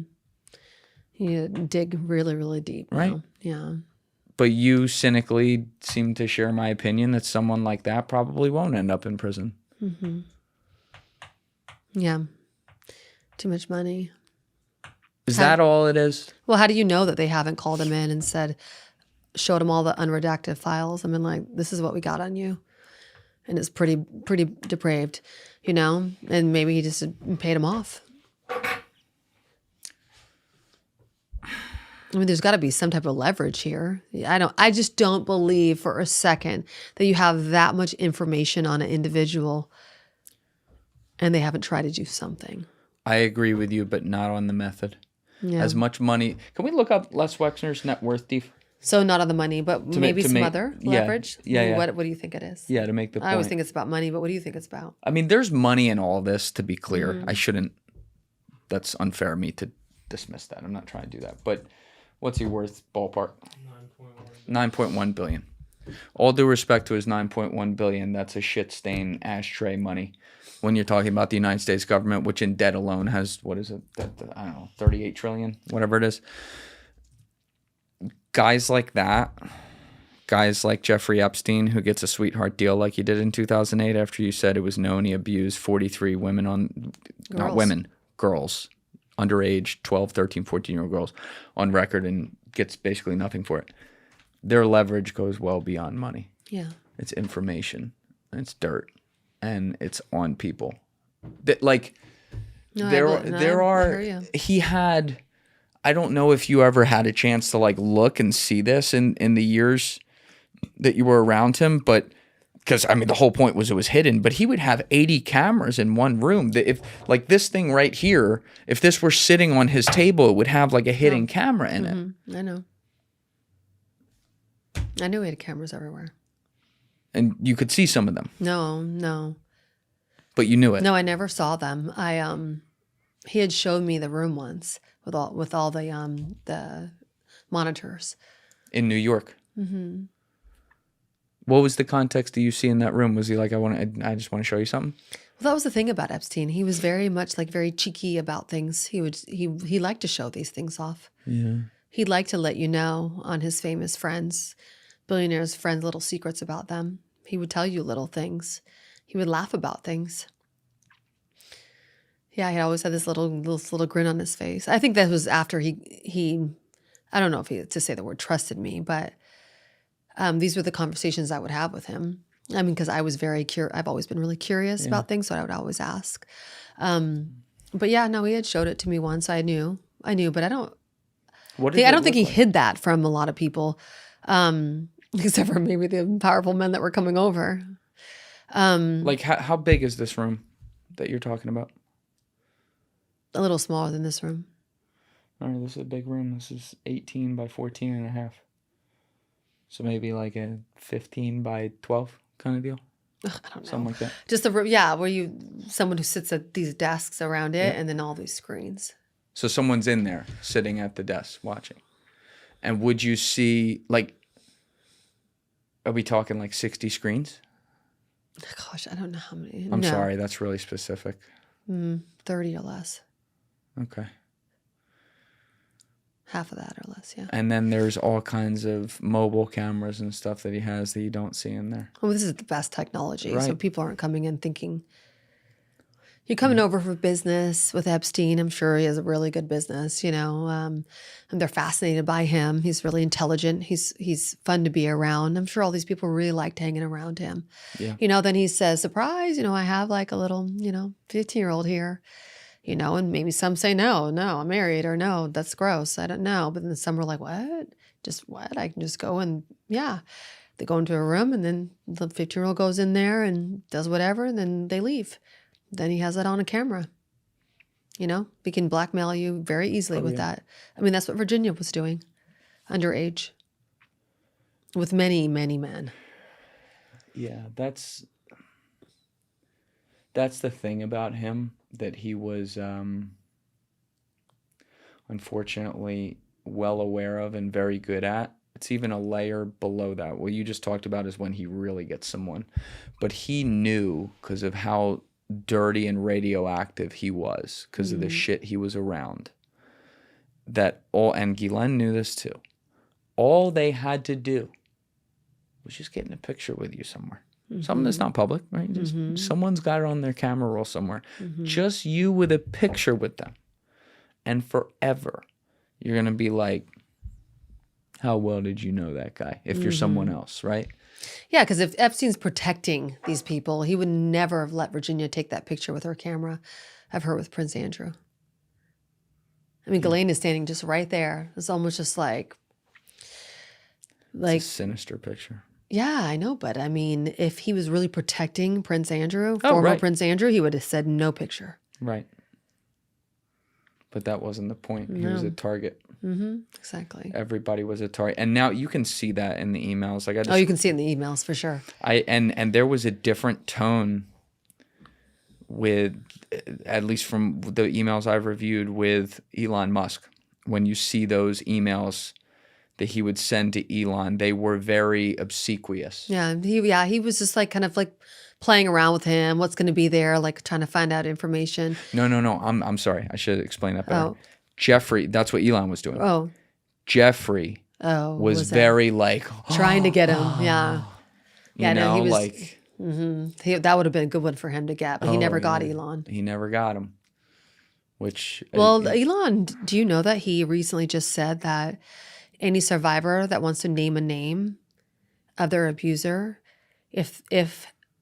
You dig really, really deep. Right? Now. Yeah. But you cynically seem to share my opinion that someone like that probably won't end up in prison. Mm-hmm. Yeah. Too much money. Is that all it is? Well, how do you know that they haven't called him in and showed him all the unredacted files? I mean, like, this is what we got on you. And it's pretty depraved, And maybe he just paid him off. I mean, there's got to be some type of leverage here. I just don't believe for a second that you have that much information on an individual and they haven't tried to do something. I agree with you, but not on the method. Yeah. As much money. Can we look up Les Wexner's net worth, Steve? So not on the money, but maybe some other leverage? Yeah. What do you think it is? Yeah, to make the point. I always think it's about money, but what do you think it's about? I mean, there's money in all this, to be clear. That's unfair of me to dismiss that. I'm not trying to do that. But what's he worth, ballpark? 9.1 billion. All due respect to his 9.1 billion, that's a shit stain ashtray money. When you're talking about the United States government, which in debt alone has, what is it? I don't know, 38 trillion, whatever it is. guys like that, guys like Jeffrey Epstein, who gets a sweetheart deal like he did in 2008 after you said it was known he abused 43 women not Girls. women, girls, underage, 12, 13, 14-year-old girls on record and gets basically nothing for it. Their leverage goes well beyond money. Yeah. It's information, it's dirt, and it's on people. That like No, I hear you. he had, I don't know if you ever had a chance to like look and see this in the years that you were around him, but because I mean the whole point was it was hidden, but he would have 80 cameras in one room. That if like this thing right here, if this were sitting on his table, it would have like a hidden camera in it. I know. I knew he had cameras everywhere. And you could see some of them, No. but you knew it. No, I never saw them. He had showed me the room once with all the monitors. In New York. Mm-hmm. What was the context that you see in that room? Was he like, I just want to show you something? Well, that was the thing about Epstein. He was very much like very cheeky about things. He liked to show these things off. Yeah. He'd like to let you know on his famous friends, billionaires' friends, little secrets about them. He would tell you little things. He would laugh about things. Yeah, he always had this little grin on his face. I think that was after he I don't know if he to say the word trusted me, but these were the conversations I would have with him. I mean, because I was very I've always been really curious about things, so I would always ask. But yeah, no, he had showed it to me once. I knew, but I don't think he hid that from a lot of people, except for maybe the powerful men that were coming over. Like how big is this room that you're talking about? A little smaller than this room. All right, this is a big room. This is 18 by 14 and a half. So maybe like a 15 by 12 kind of deal. I don't know. Something like that. Just where someone who sits at these desks around it and then all these screens. So someone's in there sitting at the desk watching. And would you see like, are we talking like 60 screens? Gosh, I don't know how many. I'm sorry, that's really specific. 30 or less. Okay. Half of that or less, yeah. And then there's all kinds of mobile cameras and stuff that he has that you don't see in there. Well, this is the best technology, so Right. people aren't coming in thinking. You're coming over for business with Epstein. I'm sure he has a really good business, and they're fascinated by him. He's really intelligent. He's fun to be around. I'm sure all these people really liked hanging around him. Yeah. Then he says, surprise, I have like a little, 15-year-old here. And maybe some say, no, I'm married, or no, that's gross. I don't know. But then some were like, what? Just what? I can just go and, yeah. They go into a room and then the 15-year-old goes in there and does whatever and then they leave. Then he has it on a camera. He can blackmail you very easily with that. I mean, that's what Virginia was doing, underage, with many, many men. Yeah, that's the thing about him, that he was unfortunately well aware of and very good at. It's even a layer below that. What you just talked about is when he really gets someone. But he knew, because of how dirty and radioactive he was, because of the shit he was around, and Ghislaine knew this too, all they had to do was just get in a picture with you somewhere. Something that's not public, right? Just someone's got it on their camera roll somewhere. Just you with a picture with them. And forever, you're going to be like, how well did you know that guy? If you're someone else, right? Yeah, because if Epstein's protecting these people, he would never have let Virginia take that picture with her camera of her with Prince Andrew. I mean, Ghislaine is standing just right there. It's almost just like It's a sinister picture. Yeah, I know. But I mean, if he was really protecting Prince Andrew, Oh, former right. Prince Andrew, he would have said no picture. Right. But that wasn't the point. He was a target. Exactly. Everybody was a target. And now you can see that in the emails. Like You can see it in the emails for sure. And there was a different tone with, at least from the emails I've reviewed, with Elon Musk. When you see those emails that he would send to Elon, they were very obsequious. Yeah, he was just like kind of like playing around with him. What's going to be there? Like trying to find out information. No. I'm sorry. I should explain that better. Oh. Jeffrey, that's what Elon was doing. Oh, Jeffrey was it? very like Trying to get him. Yeah. you No, he know, was. like That would have been a good one for him to get, but he never got yeah. Elon. He never got him. Which Well, Elon, do you know that he recently just said that any survivor that wants to name a name of their abuser, if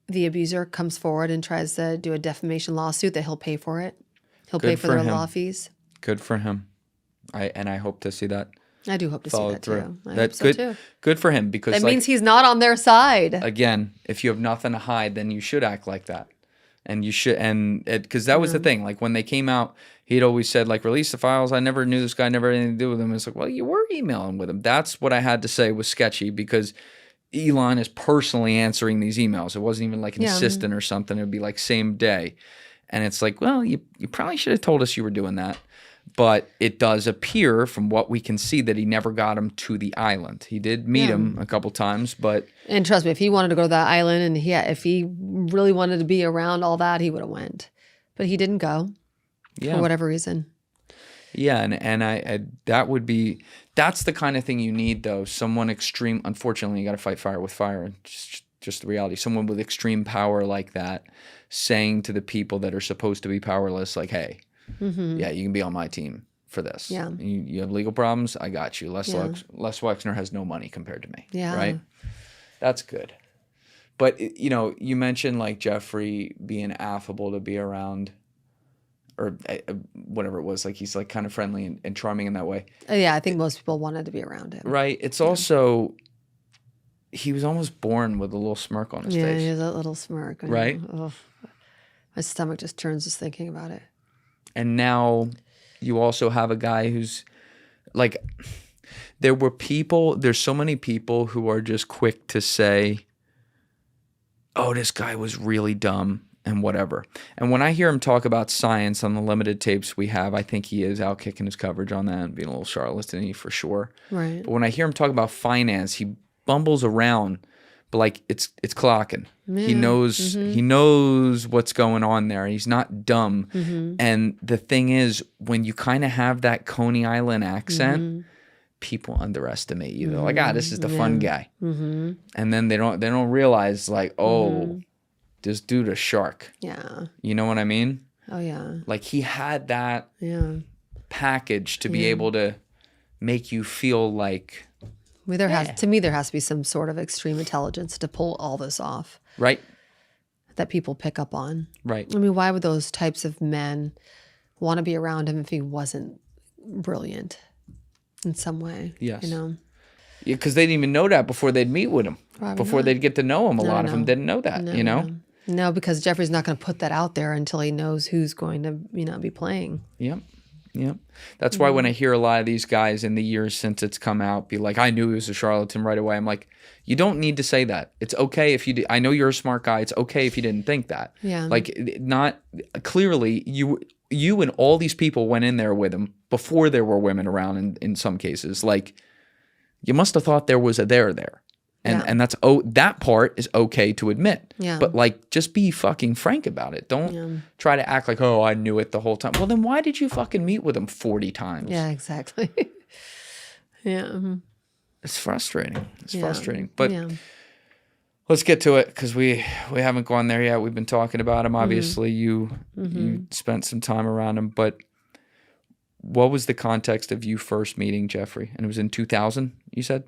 the abuser comes forward and tries to do a defamation lawsuit, that he'll pay for it. He'll pay Good for for their him. law fees. good for him. I hope to see that I do hope to see follow that through. too. I hope That's so good. too. Good for him because That like, means he's not on their side. again, if you have nothing to hide, then you should act like that. And you should, and because that was the thing. Like when they came out, he'd always said like, release the files. I never knew this guy, never had anything to do with him. It's like, well, you were emailing with him. That's what I had to say was sketchy because Elon is personally answering these emails. It wasn't even like an assistant or something. It would be like same day. And it's like, well, you probably should have told us you were doing that. But it does appear from what we can see that he never got him to the island. He did meet him a couple times, but And trust me, if he wanted to go to that island and if he really wanted to be around all that, he would have went. But he didn't go for whatever reason. yeah, and I that's the kind of thing you need though. Someone extreme. Unfortunately, you got to fight fire with fire, and just the reality. Someone with extreme power like that, saying to the people that are supposed to be powerless, like, hey. Yeah, you can be on my team for this. Yeah. You have legal problems, I got you. Les Wexner has no money compared to me. Yeah. Right? That's good. But, you know, you mentioned like Jeffrey being affable to be around or whatever it was. Like he's like kind of friendly and charming in that way. Yeah, I think most people wanted to be around him. Right. It's also, he was almost born with a little smirk on his Yeah, face. he has that little smirk. Right? Oh, my stomach just turns just thinking about it. And now you also have a guy who's like, there's so many people who are just quick to say, oh, this guy was really dumb and whatever. And when I hear him talk about science on the limited tapes we have, I think he is out kicking his coverage on that and being a little charlatan-y for sure. Right. But when I hear him talk about finance, he bumbles around, but like it's clocking. He knows what's going on there. He's not dumb. And the thing is, when you kind of have that Coney Island accent, people underestimate you. They're like, this is the fun guy. And then they don't realize like, oh, this dude a shark. Yeah. You know what I mean? Oh yeah. Like he had that package to be Yeah. able to make you feel like, I mean, to me, there has to be some sort of extreme intelligence to pull all this off right? that people pick up on. Right. I mean, why would those types of men want to be around him if he wasn't brilliant in some way? Yes. You know? Yeah, because they didn't even know that before they'd meet with him. Probably Before not. they'd get to know him, a No, lot of them no. didn't know that, you know? No, because Jeffrey's not going to put that out there until he knows who's going to, be playing. Yep. Yep. That's why when I hear a lot of these guys in the years since it's come out be like, I knew he was a charlatan right away. I'm like, you don't need to say that. It's okay if you do. I know you're a smart guy. It's okay if you didn't think that. Yeah. Like not clearly you and all these people went in there with him before there were women around in some cases. Like you must have thought there was a there. And that's that part is okay to admit. Yeah. But like just be fucking frank about it. Don't try to act like, oh, I knew it the whole time. Well, then why did you fucking meet with him 40 times? Yeah, exactly. Yeah. It's frustrating. It's Yeah. frustrating. But let's get to it because we haven't gone there yet. We've been talking about him. Obviously, you spent some time around him. But what was the context of you first meeting Jeffrey? And it was in 2000, you said?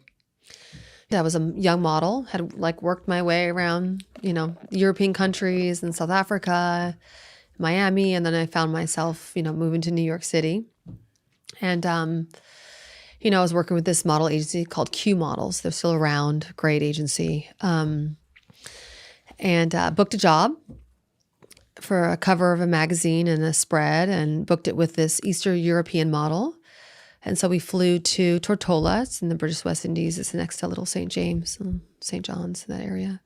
I was a young model, had like worked my way around, European countries and South Africa, Miami, and then I found myself, moving to New York City. And, I was working with this model agency called Q Models. They're still around, great agency. And booked a job for a cover of a magazine and a spread and booked it with this Eastern European model. And so we flew to Tortola. It's in the British West Indies. It's next to Little St. James, St. John's, that area.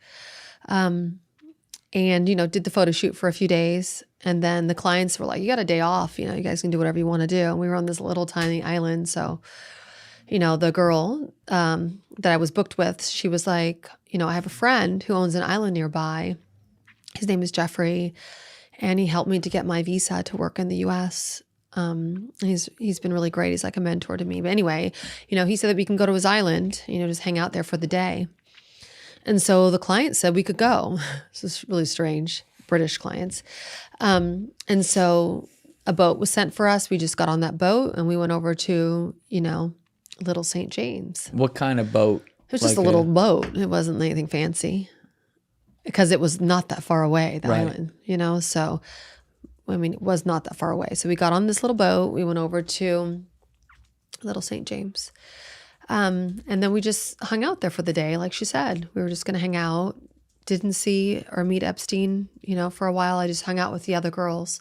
And, did the photo shoot for a few days. And then the clients were like, you got a day off. You guys can do whatever you want to do. And we were on this little tiny island. So, the girl that I was booked with, she was like, I have a friend who owns an island nearby. His name is Jeffrey. And he helped me to get my visa to work in the U.S. He's been really great. He's like a mentor to me. But anyway, he said that we can go to his island, just hang out there for the day. And so the client said we could go. This is really strange, British clients. And so a boat was sent for us. We just got on that boat and we went over to, Little St. James. What kind of boat? It was just a little boat. It wasn't anything fancy because it was not that far away, the island, So, it was not that far away. So we got on this little boat. We went over to Little St. James. And then we just hung out there for the day. Like she said, we were just going to hang out. Didn't see or meet Epstein, for a while. I just hung out with the other girls.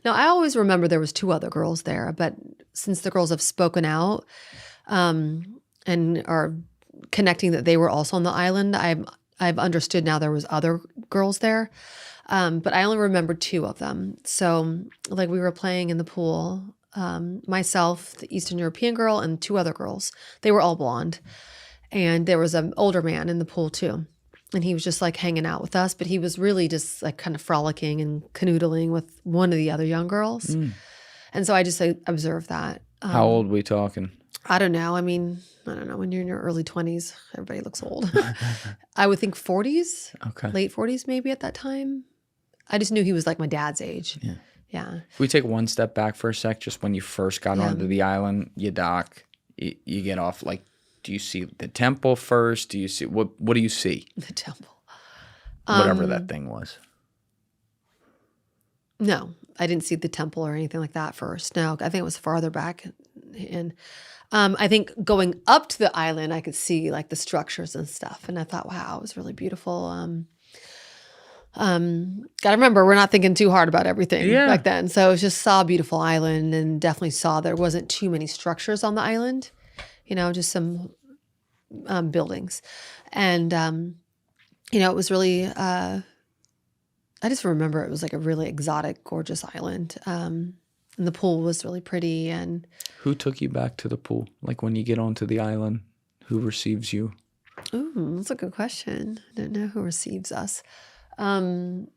Now, I always remember there was 2 other girls there, but since the girls have spoken out and are connecting that they were also on the island, I've understood now there was other girls there. But I only remember 2 of them. So like we were playing in the pool, myself, the Eastern European girl, and 2 other girls. They were all blonde. And there was an older man in the pool too. And he was just like hanging out with us, but he was really just like kind of frolicking and canoodling with one of the other young girls. And so I just observed that. How old we talking? I don't know. I don't know. When you're in your early 20s, everybody looks old. I would think 40s, late 40s maybe at that time. I just knew he was like my dad's age. Yeah. If we take one step back for a sec, just when you first got onto the island, you dock, you get off. Like, do you see the temple first? Do you see what do you see? The temple, whatever that thing was. No, I didn't see the temple or anything like that first. No, I think it was farther back, and I think going up to the island, I could see like the structures and stuff, and I thought, wow, it was really beautiful. Gotta remember, we're not thinking too hard about everything back then. So it just saw a beautiful island and definitely saw there wasn't too many structures on the island, just some buildings. And, it was really, I just remember it was like a really exotic, gorgeous island. And the pool was really pretty. And who took you back to the pool? Like when you get onto the island, who receives you? Ooh, that's a good question. I don't know who receives us. I'm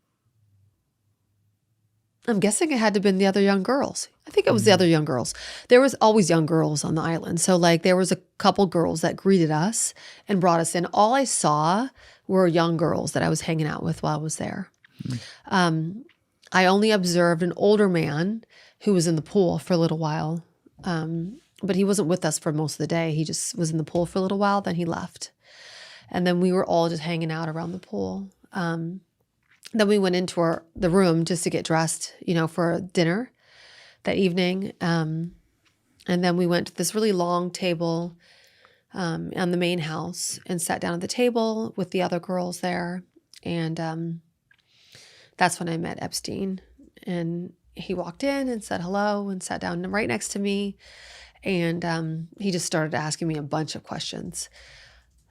guessing it had to have been the other young girls. I think it was the other young girls. There was always young girls on the island. So like there was a couple girls that greeted us and brought us in. All I saw were young girls that I was hanging out with while I was there. I only observed an older man who was in the pool for a little while. But he wasn't with us for most of the day. He just was in the pool for a little while, then he left. And then we were all just hanging out around the pool. Then we went into the room just to get dressed, for dinner that evening. And then we went to this really long table on the main house and sat down at the table with the other girls there. And that's when I met Epstein. And he walked in and said hello and sat down right next to me. And he just started asking me a bunch of questions,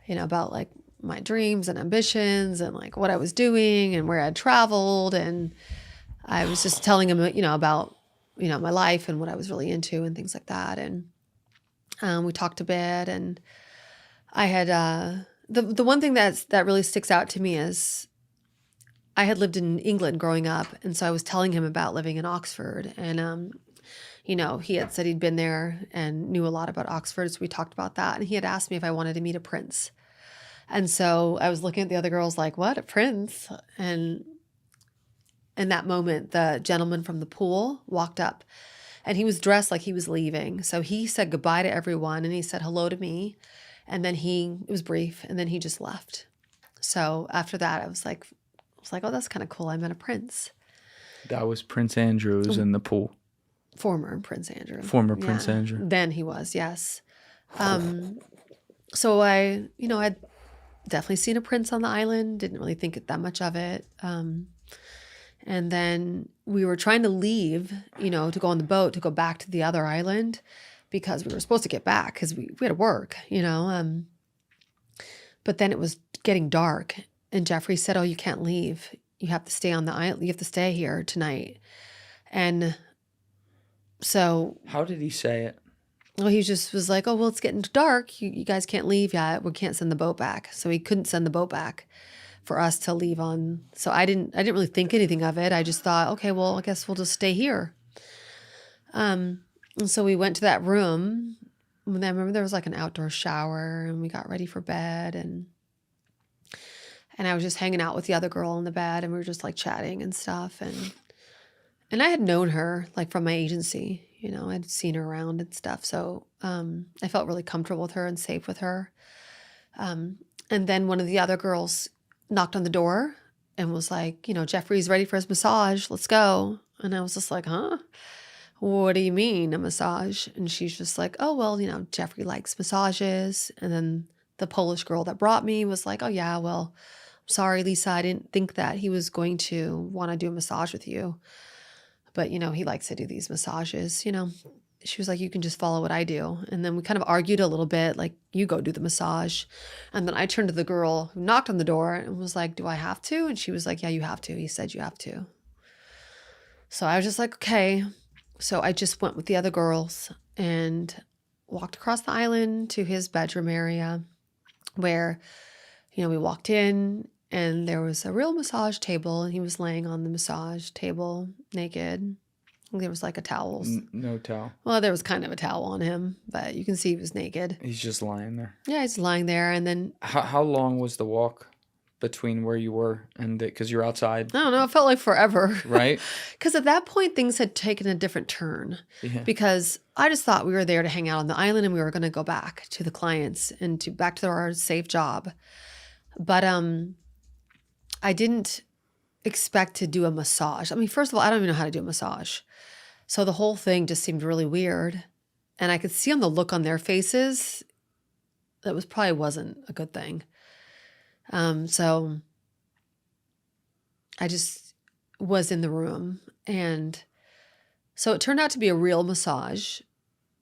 about like my dreams and ambitions and like what I was doing and where I'd traveled. And I was just telling him, about, my life and what I was really into and things like that. And we talked a bit, and I had, the one thing that really sticks out to me is I had lived in England growing up. And so I was telling him about living in Oxford, and, he had said he'd been there and knew a lot about Oxford. So we talked about that. And he had asked me if I wanted to meet a prince. And so I was looking at the other girls like, what, a prince? And in that moment, the gentleman from the pool walked up, and he was dressed like he was leaving. So he said goodbye to everyone, and he said hello to me. And then it was brief, and then he just left. So after that, I was like, oh, that's kind of cool. I met a prince. That was Prince Andrew's in the pool. Former Prince Andrew. Prince Andrew. Then he was, yes. So I'd definitely seen a prince on the island, didn't really think that much of it. And then we were trying to leave, to go on the boat to go back to the other island because we were supposed to get back because we had to work, But then it was getting dark, and Jeffrey said, oh, you can't leave. You have to stay on the island. You have to stay here tonight. And so... How did he say it? Well, he just was like, oh, well, it's getting dark. You guys can't leave yet. We can't send the boat back. So he couldn't send the boat back for us to leave on. So I didn't really think anything of it. I just thought, okay, well, I guess we'll just stay here. And so we went to that room. And I remember there was like an outdoor shower, and we got ready for bed, and I was just hanging out with the other girl in the bed, and we were just like chatting and stuff. And I had known her like from my agency, you know, I'd seen her around and stuff. So I felt really comfortable with her and safe with her. And then one of the other girls knocked on the door and was like, you know, Jeffrey's ready for his massage. Let's go. And I was just like, huh? What do you mean a massage? And she's just like, oh, well, you know, Jeffrey likes massages. And then the Polish girl that brought me was like, oh, yeah, well, sorry, Lisa, I didn't think that he was going to want to do a massage with you. But, you know, he likes to do these massages, you know. She was like, you can just follow what I do. And then we kind of argued a little bit, like, you go do the massage. And then I turned to the girl who knocked on the door and was like, do I have to? And she was like, yeah, you have to. He said you have to. So I was just like, okay. So I just went with the other girls and walked across the island to his bedroom area where, you know, we walked in and there was a real massage table and he was laying on the massage table naked. There was like a towel. No towel. Well, there was kind of a towel on him, but you can see he was naked. He's just lying there. Yeah, he's lying there. And then How long was the walk between where you were and because you're outside, I don't know, it felt like forever. right? Because at that point, things had taken a different turn. Yeah. Because I just thought we were there to hang out on the island and we were going to go back to the clients and to back to our safe job. But I didn't expect to do a massage. I mean, first of all, I don't even know how to do a massage. So the whole thing just seemed really weird. And I could see on the look on their faces that was probably wasn't a good thing. So I just was in the room. And so it turned out to be a real massage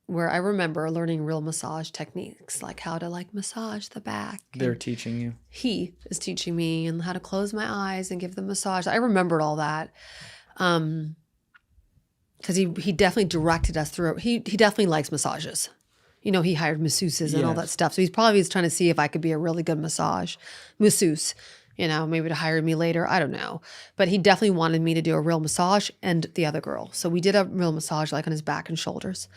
where I remember learning real massage techniques, like how to like massage the back. They're teaching you. He is teaching me and how to close my eyes and give the massage. I remembered all that. Because he definitely directed us through. He definitely likes massages. You know, he hired masseuses and all that Yes. stuff. So he's probably trying to see if I could be a really good masseuse, you know, maybe to hire me later. I don't know. But he definitely wanted me to do a real massage and the other girl. So we did a real massage like on his back and shoulders.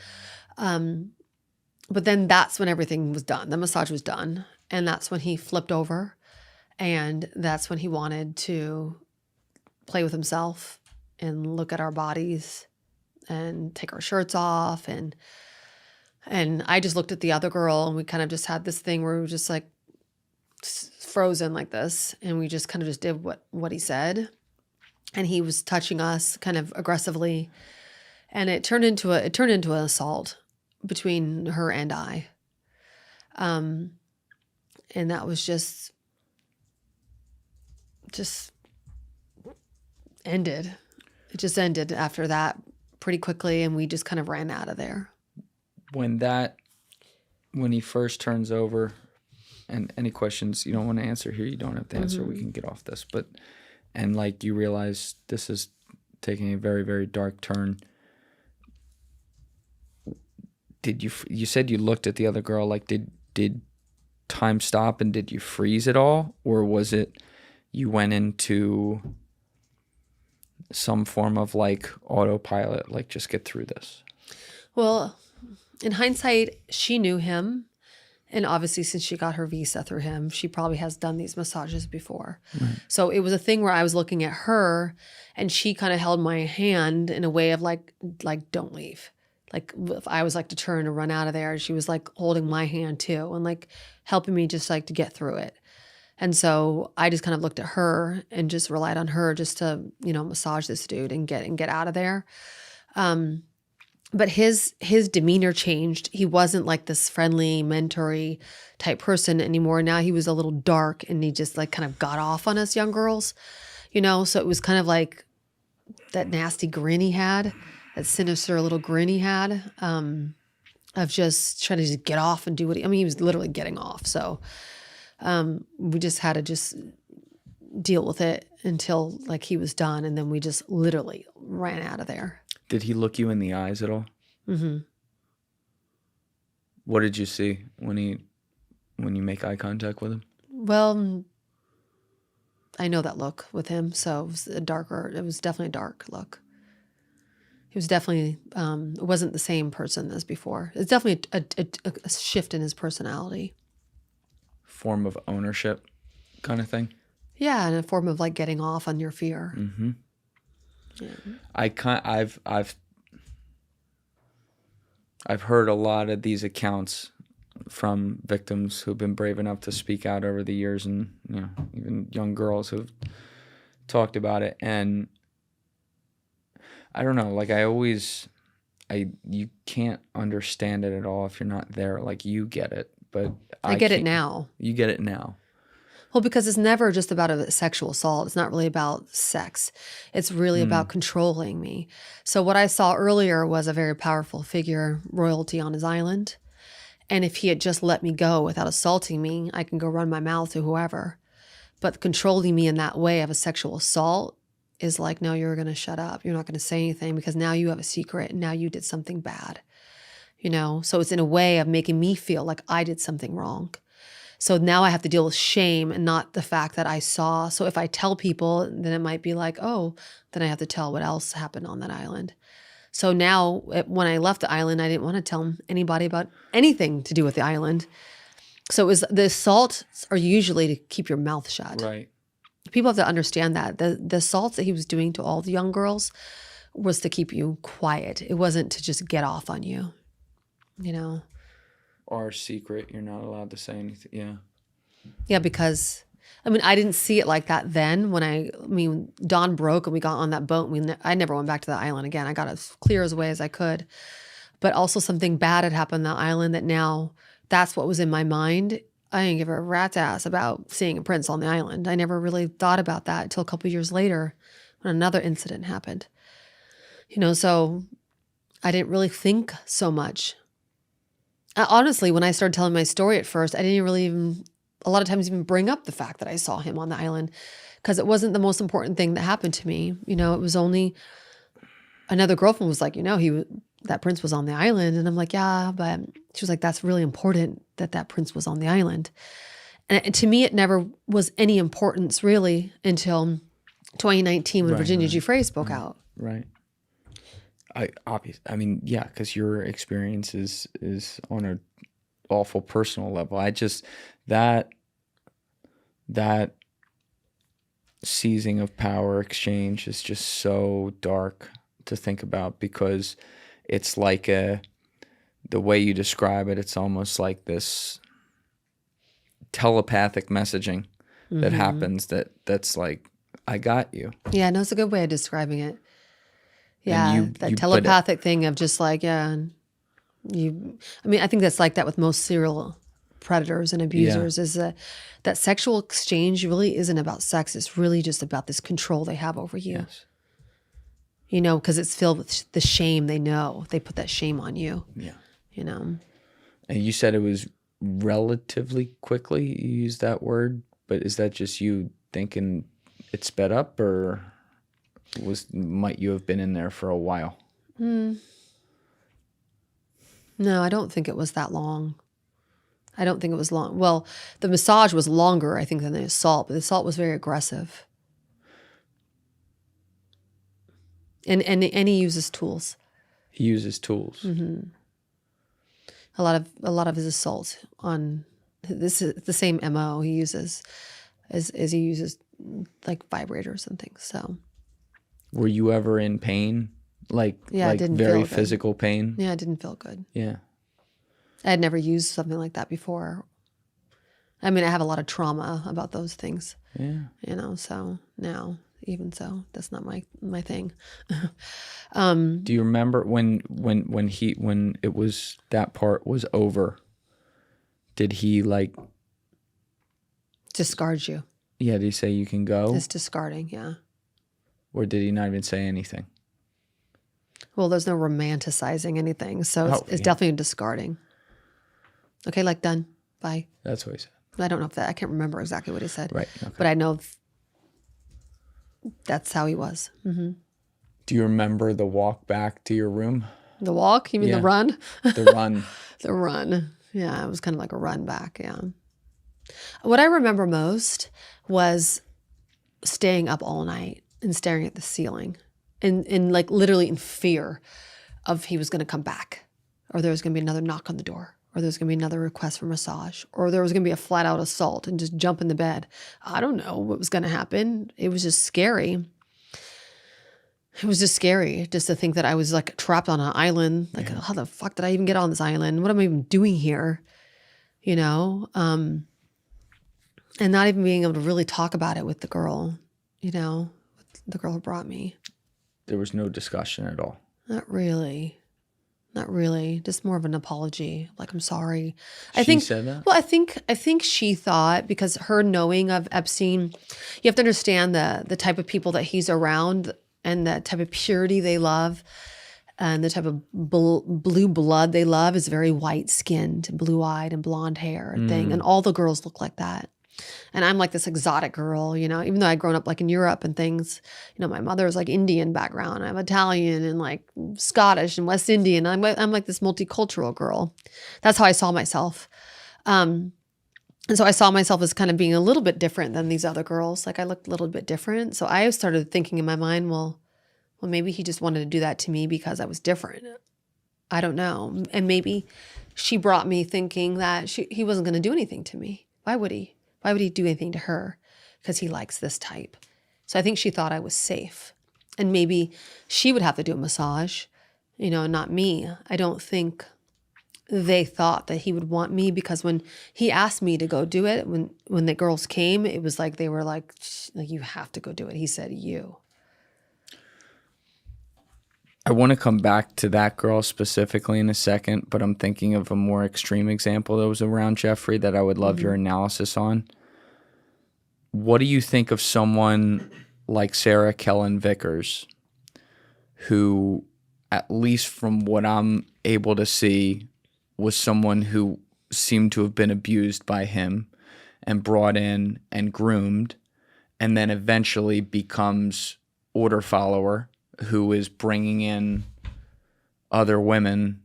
But then that's when everything was done. The massage was done. And that's when he flipped over. And that's when he wanted to play with himself and look at our bodies and take our shirts off. And I just looked at the other girl and we kind of just had this thing where we were just like frozen like this. And we just kind of just did what he said. And he was touching us kind of aggressively. And it turned into an assault between her and I. And that was just ended. It just ended after that pretty quickly, and we just kind of ran out of there. When he first turns over, and any questions you don't want to answer here, you don't have to answer. We can get off this. And like you realize this is taking a very, very dark turn. Did you said you looked at the other girl, like did time stop and did you freeze it all? Or was it you went into some form of like autopilot, like just get through this? Well, in hindsight, she knew him. And obviously, since she got her visa through him, she probably has done these massages before. Right. So it was a thing where I was looking at her and she kind of held my hand in a way of like, don't leave. Like if I was like to turn and run out of there, she was like holding my hand too and like helping me just like to get through it. And so I just kind of looked at her and just relied on her just to, you know, massage this dude and get out of there. But his demeanor changed. He wasn't like this friendly, mentory type person anymore. Now he was a little dark and he just like kind of got off on us young girls, you know? So it was kind of like that nasty grin he had, that sinister little grin he had, of just trying to just get off and do what he was literally getting off. So we just had to just deal with it until like he was done. And then we just literally ran out of there. Did he look you in the eyes at all? Mm-hmm. What did you see when you make eye contact with him? Well, I know that look with him, so it was definitely a dark look. He was definitely wasn't the same person as before. It's definitely a shift in his personality. Form of ownership kind of thing. Yeah, and a form of like getting off on your fear. Mm-hmm. Yeah. I've heard a lot of these accounts from victims who've been brave enough to speak out over the years, and even young girls who've talked about it. And I don't know, like you can't understand it at all if you're not there. Like you get it, but I get it can't- now. You get it now. Well, because it's never just about a sexual assault. It's not really about sex. It's really about controlling me. So what I saw earlier was a very powerful figure, royalty on his island. And if he had just let me go without assaulting me, I can go run my mouth to whoever. But controlling me in that way of a sexual assault is like, no, you're going to shut up. You're not going to say anything because now you have a secret and now you did something bad. So it's in a way of making me feel like I did something wrong. So now I have to deal with shame and not the fact that I saw. So if I tell people, then it might be like, oh, then I have to tell what else happened on that island. So now when I left the island, I didn't want to tell anybody about anything to do with the island. So the assaults are usually to keep your mouth shut. Right. People have to understand that. The assaults that he was doing to all the young girls was to keep you quiet. It wasn't to just get off on you, Our secret, you're not allowed to say anything. Yeah. Yeah, because I didn't see it like that then. When dawn broke and we got on that boat, I never went back to the island again. I got as clear as away as I could. But also something bad had happened on the island that now that's what was in my mind. I didn't give a rat's ass about seeing a prince on the island. I never really thought about that until a couple of years later when another incident happened. So I didn't really think so much. Honestly, when I started telling my story at first, I didn't really a lot of times even bring up the fact that I saw him on the island because it wasn't the most important thing that happened to me. It was only another girlfriend was like, that prince was on the island. And I'm like, yeah, but she was like, that's really important that prince was on the island. And to me, it never was any importance really until 2019 when Virginia G. Frey spoke out. Right. Because your experience is on an awful personal level. That seizing of power exchange is just so dark to think about because it's like the way you describe it, it's almost like this telepathic messaging that happens that's like, I got you. Yeah, no, it's a good way of describing it. Yeah, that you telepathic thing of just like, I think that's like that with most serial predators and abusers is that sexual exchange really isn't about sex. It's really just about this control they have over you. Yes. Because it's filled with the shame they know. They put that shame on you. Yeah. And you said it was relatively quickly you used that word, but is that just you thinking it sped up or might you have been in there for a while? No, I don't think it was that long. I don't think it was long. Well, the massage was longer, I think, than the assault, but the assault was very aggressive. And he uses tools. He uses tools. Mm-hmm. A lot of his assaults on this is the same MO he uses as he uses like vibrators and things. So were you ever in pain? Like it didn't very feel good. physical pain? Yeah, it didn't feel good. Yeah. I had never used something like that before. I have a lot of trauma about those things. Yeah. So now, even so, that's not my thing. Do you remember when it was that part was over? Did he discard you? Yeah, did he say you can go? It's discarding, yeah. Or did he not even say anything? Well, there's no romanticizing anything, so it's definitely discarding. Okay, done. Bye. That's what he said. I don't know if I can't remember exactly what he said. Right. Okay. But I know that's how he was. Mm-hmm. Do you remember the walk back to your room? The walk? You mean the run? The run. The run. Yeah, it was kind of like a run back, yeah. What I remember most was staying up all night and staring at the ceiling and like literally in fear of he was going to come back, or there was going to be another knock on the door, or there was going to be another request for massage, or there was going to be a flat out assault and just jump in the bed. I don't know what was going to happen. It was just scary. It was just scary just to think that I was like trapped on an island. Like, how the fuck did I even get on this island? What am I even doing here? You know? And not even being able to really talk about it with the girl, you know, the girl who brought me. There was no discussion at all. Not really. Not really. Just more of an apology. Like, I'm sorry. She said that? Well, I think she thought, because her knowing of Epstein, you have to understand the type of people that he's around and the type of purity they love and the type of blue blood they love is very white-skinned, blue-eyed and blonde hair thing. And all the girls look like that. And I'm like this exotic girl, you know, even though I'd grown up like in Europe and things, you know, my mother's like Indian background. I'm Italian and like Scottish and West Indian. I'm like this multicultural girl. That's how I saw myself. And so I saw myself as kind of being a little bit different than these other girls. Like I looked a little bit different. So I started thinking in my mind, well, maybe he just wanted to do that to me because I was different. I don't know. And maybe she brought me thinking that he wasn't going to do anything to me. Why would he? Why would he do anything to her? Because he likes this type. So I think she thought I was safe. And maybe she would have to do a massage, you know, not me. I don't think they thought that he would want me, because when he asked me to go do it, when the girls came, it was like they were like, you have to go do it. He said, you. I want to come back to that girl specifically in a second, but I'm thinking of a more extreme example that was around Jeffrey that I would love your analysis on. What do you think of someone like Sarah Kellen Vickers, who, at least from what I'm able to see, was someone who seemed to have been abused by him and brought in and groomed, and then eventually becomes order follower, who is bringing in other women,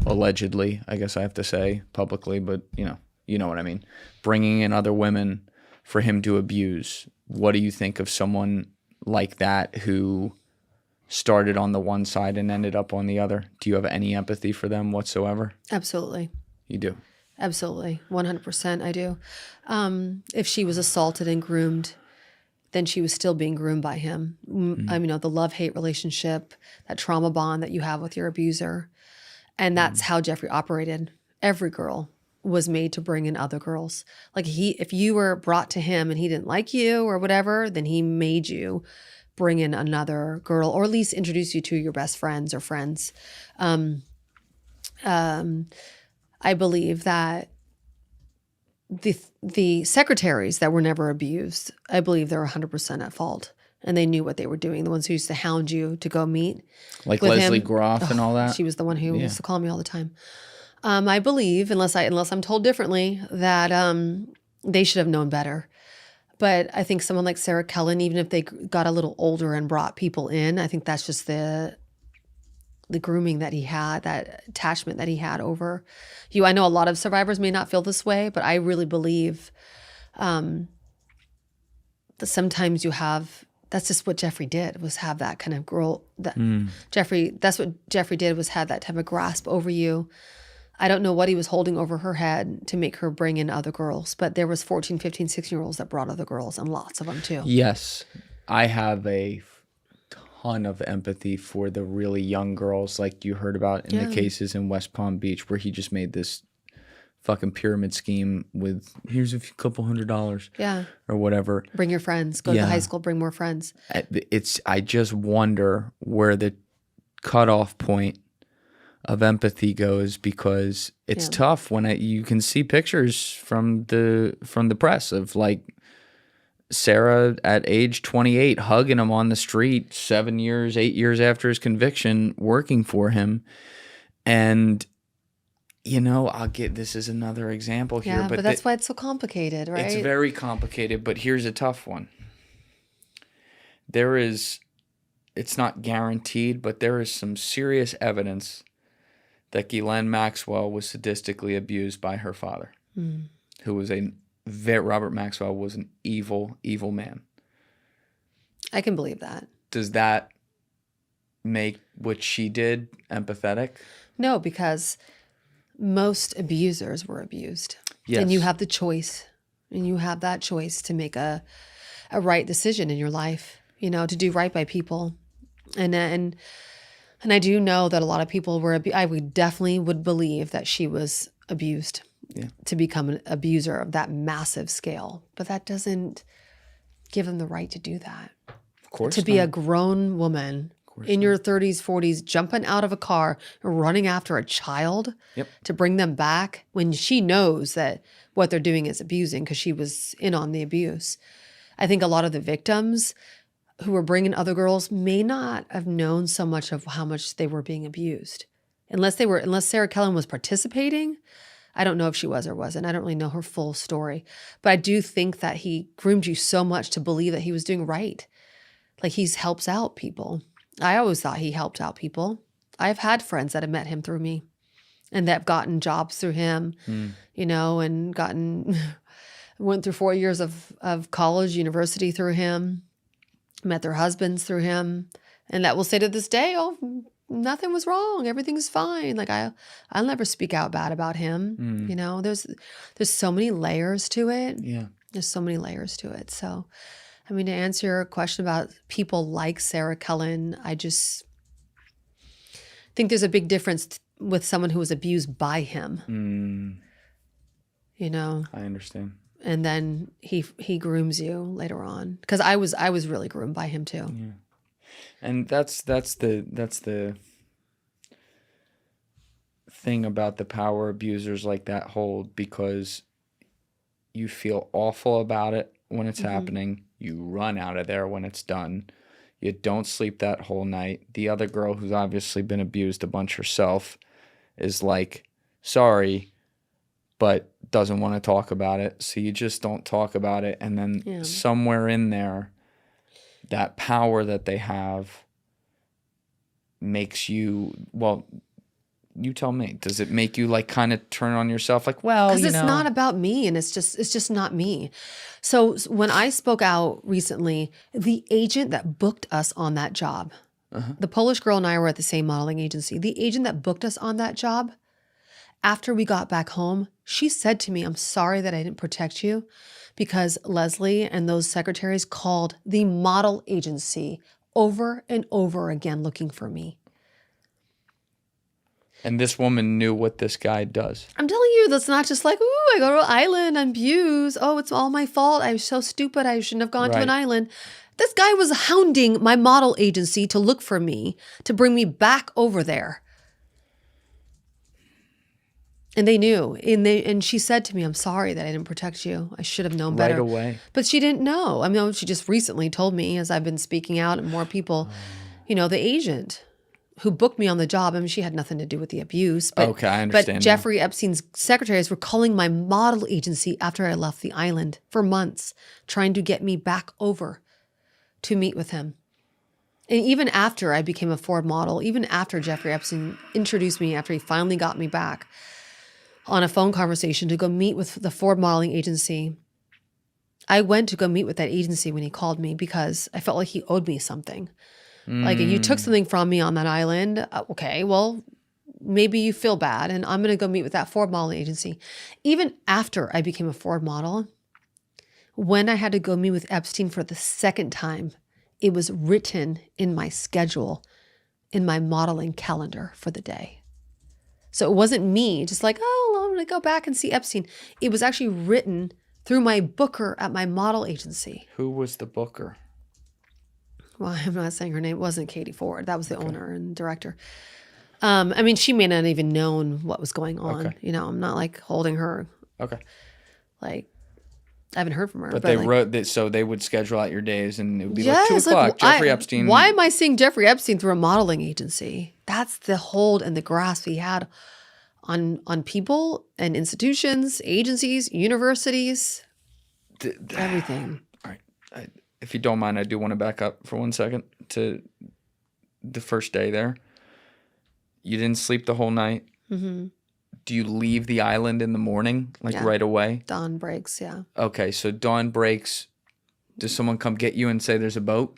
allegedly, I guess I have to say publicly, but you know what I mean, bringing in other women for him to abuse. What do you think of someone like that who started on the one side and ended up on the other? Do you have any empathy for them whatsoever? Absolutely. You do? Absolutely. 100% I do. If she was assaulted and groomed, then she was still being groomed by him. I mean, the love-hate relationship, that trauma bond that you have with your abuser. And that's how Jeffrey operated. Every girl was made to bring in other girls. Like if you were brought to him and he didn't like you or whatever, then he made you bring in another girl, or at least introduce you to your best friends or friends. I believe that the secretaries that were never abused, I believe they're 100% at fault. And they knew what they were doing. The ones who used to hound you to go meet. Like with Leslie him. Groff and all that? She was the one who used to call me all the time. I believe, unless I'm told differently, that they should have known better. But I think someone like Sarah Kellen, even if they got a little older and brought people in, I think that's just the grooming that he had, that attachment that he had over you. I know a lot of survivors may not feel this way, but I really believe that sometimes you have, that's just what Jeffrey did, was have that kind of girl, that's what Jeffrey did, was have that type of grasp over you. I don't know what he was holding over her head to make her bring in other girls, but there was 14, 15, 16-year-olds that brought other girls, and lots of them too. Yes. I have a ton of empathy for the really young girls like you heard about in the cases in West Palm Beach, where he just made this fucking pyramid scheme with, here's a couple $100 or whatever. Bring your friends. Go to the high school, bring more friends. I just wonder where the cutoff point of empathy goes, because it's tough when you can see pictures from the press of like Sarah at age 28 hugging him on the street 8 years after his conviction, working for him. And this is another example here. Yeah, but that's why it's so complicated, right? It's very complicated, but here's a tough one. It's not guaranteed, but there is some serious evidence that Ghislaine Maxwell was sadistically abused by her father, who was Robert Maxwell was an evil, evil man. I can believe that. Does that make what she did empathetic? No, because most abusers were abused. Yes. And you have the choice. And you have that choice to make a right decision in your life, to do right by people. And I do know that a lot of people were, I would definitely would believe that she was abused to become an abuser of that massive scale. But that doesn't give them the right to do that. Of course To be not. a grown woman in your 30s, 40s, jumping out of a car and running after a child to bring them back when she knows that what they're doing is abusing because she was in on the abuse. I think a lot of the victims who were bringing other girls may not have known so much of how much they were being abused. Unless Sarah Kellen was participating. I don't know if she was or wasn't. I don't really know her full story. But I do think that he groomed you so much to believe that he was doing right. Like he helps out people. I always thought he helped out people. I've had friends that have met him through me and that have gotten jobs through him, and went through 4 years of college, university through him, met their husbands through him. And that will say to this day, oh, nothing was wrong. Everything's fine. Like I'll never speak out bad about him. There's so many layers to it. Yeah. There's so many layers to it. So, I mean, to answer your question about people like Sarah Kellen, I just think there's a big difference with someone who was abused by him. I understand. And then he grooms you later on. Because I was really groomed by him too. Yeah. And that's the thing about the power abusers like that hold, because you feel awful about it when it's happening. You run out of there when it's done. You don't sleep that whole night. The other girl, who's obviously been abused a bunch herself, is like, sorry, but doesn't want to talk about it. So you just don't talk about it. And then somewhere in there, that power that they have makes you, well, you tell me, does it make you like kind of turn on yourself? Like, well, because it's not about me, and it's just not me. So when I spoke out recently, the agent that booked us on that job, the Polish girl and I were at the same modeling agency. The agent that booked us on that job, after we got back home, she said to me, I'm sorry that I didn't protect you, because Leslie and those secretaries called the model agency over and over again looking for me. And this woman knew what this guy does. I'm telling you, that's not just like, ooh, I go to an island, I'm abused. Oh, it's all my fault. I was so stupid. I shouldn't have gone to an island. This guy was hounding my model agency to look for me, to bring me back over there. And they knew. And she said to me, I'm sorry that I didn't protect you. I should have known better. Right away. But she didn't know. I mean, she just recently told me, as I've been speaking out and more people, the agent who booked me on the job, I mean, she had nothing to do with the abuse. But, okay, I understand. But Jeffrey Epstein's secretaries were calling my model agency after I left the island for months, trying to get me back over to meet with him. And even after I became a Ford model, even after Jeffrey Epstein introduced me, after he finally got me back on a phone conversation to go meet with the Ford modeling agency, I went to go meet with that agency when he called me because I felt like he owed me something. Like, you took something from me on that island. Okay, well, maybe you feel bad, and I'm going to go meet with that Ford modeling agency. Even after I became a Ford model, when I had to go meet with Epstein for the second time, it was written in my schedule, in my modeling calendar for the day. So it wasn't me just like, oh, well, I'm going to go back and see Epstein. It was actually written through my booker at my model agency. Who was the booker? Well, I'm not saying her name. It wasn't Katie Ford. That was the owner and director. I mean, she may not even known what was going on. Okay. I'm not like holding her. Okay. Like, I haven't heard from her. But they like, wrote that, so they would schedule out your days, and it would be yes, like 2 o'clock. Jeffrey Epstein. Why am I seeing Jeffrey Epstein through a modeling agency? That's the hold and the grasp he had on people and institutions, agencies, universities, everything. All right. If you don't mind, I do want to back up for 1 second to the first day there. You didn't sleep the whole night. Mm-hmm. Do you leave the island in the morning, right away? Dawn breaks, yeah. Okay, so dawn breaks. Does someone come get you and say there's a boat?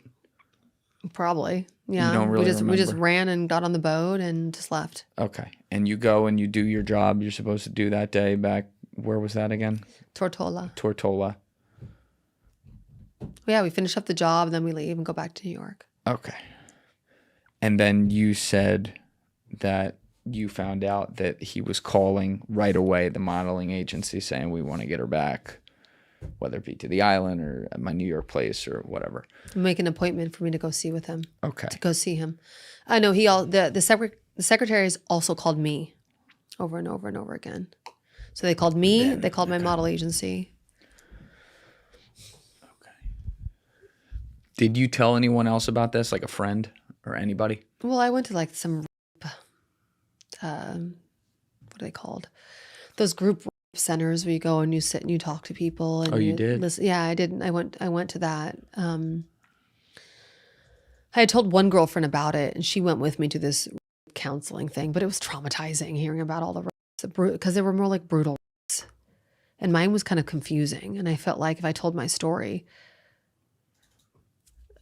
Probably. Yeah. don't really we just remember? ran and got on the boat and just left. Okay. And you go and you do your job you're supposed to do that day back. Where was that again? Tortola. Tortola. Yeah, we finish up the job, then we leave and go back to New York. Okay. And then you said that you found out that he was calling right away the modeling agency saying we want to get her back, whether it be to the island or at my New York place or whatever. Make an appointment for me to go see with him. Okay. To go see him. I know the secretaries also called me over and over and over again. So they called me, they called my model agency. Did you tell anyone else about this, like a friend or anybody? Well, I went to like some what are they called? Those group centers where you go and you sit and you talk to people. And Oh, you did? Listen. Yeah, I did. I went to that. I had told one girlfriend about it, and she went with me to this counseling thing. But it was traumatizing hearing about all the rapes because they were more like brutal rapes, and mine was kind of confusing. And I felt like if I told my story,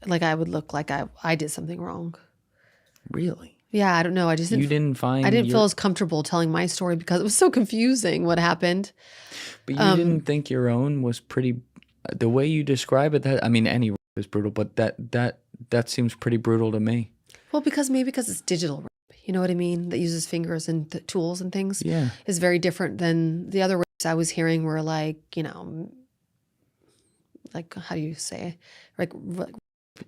like I would look like I did something wrong. Really? Yeah, I don't know. I just You didn't find I didn't feel as comfortable telling my story because it was so confusing what happened. But you didn't think your own was pretty, the way you describe it, that, I mean, any rape is brutal, but that seems pretty brutal to me. Well, because it's digital rape. You know what I mean? That uses fingers and tools and things. Yeah. Is very different than the other rapes I was hearing were like, you know, like, how do you say? Like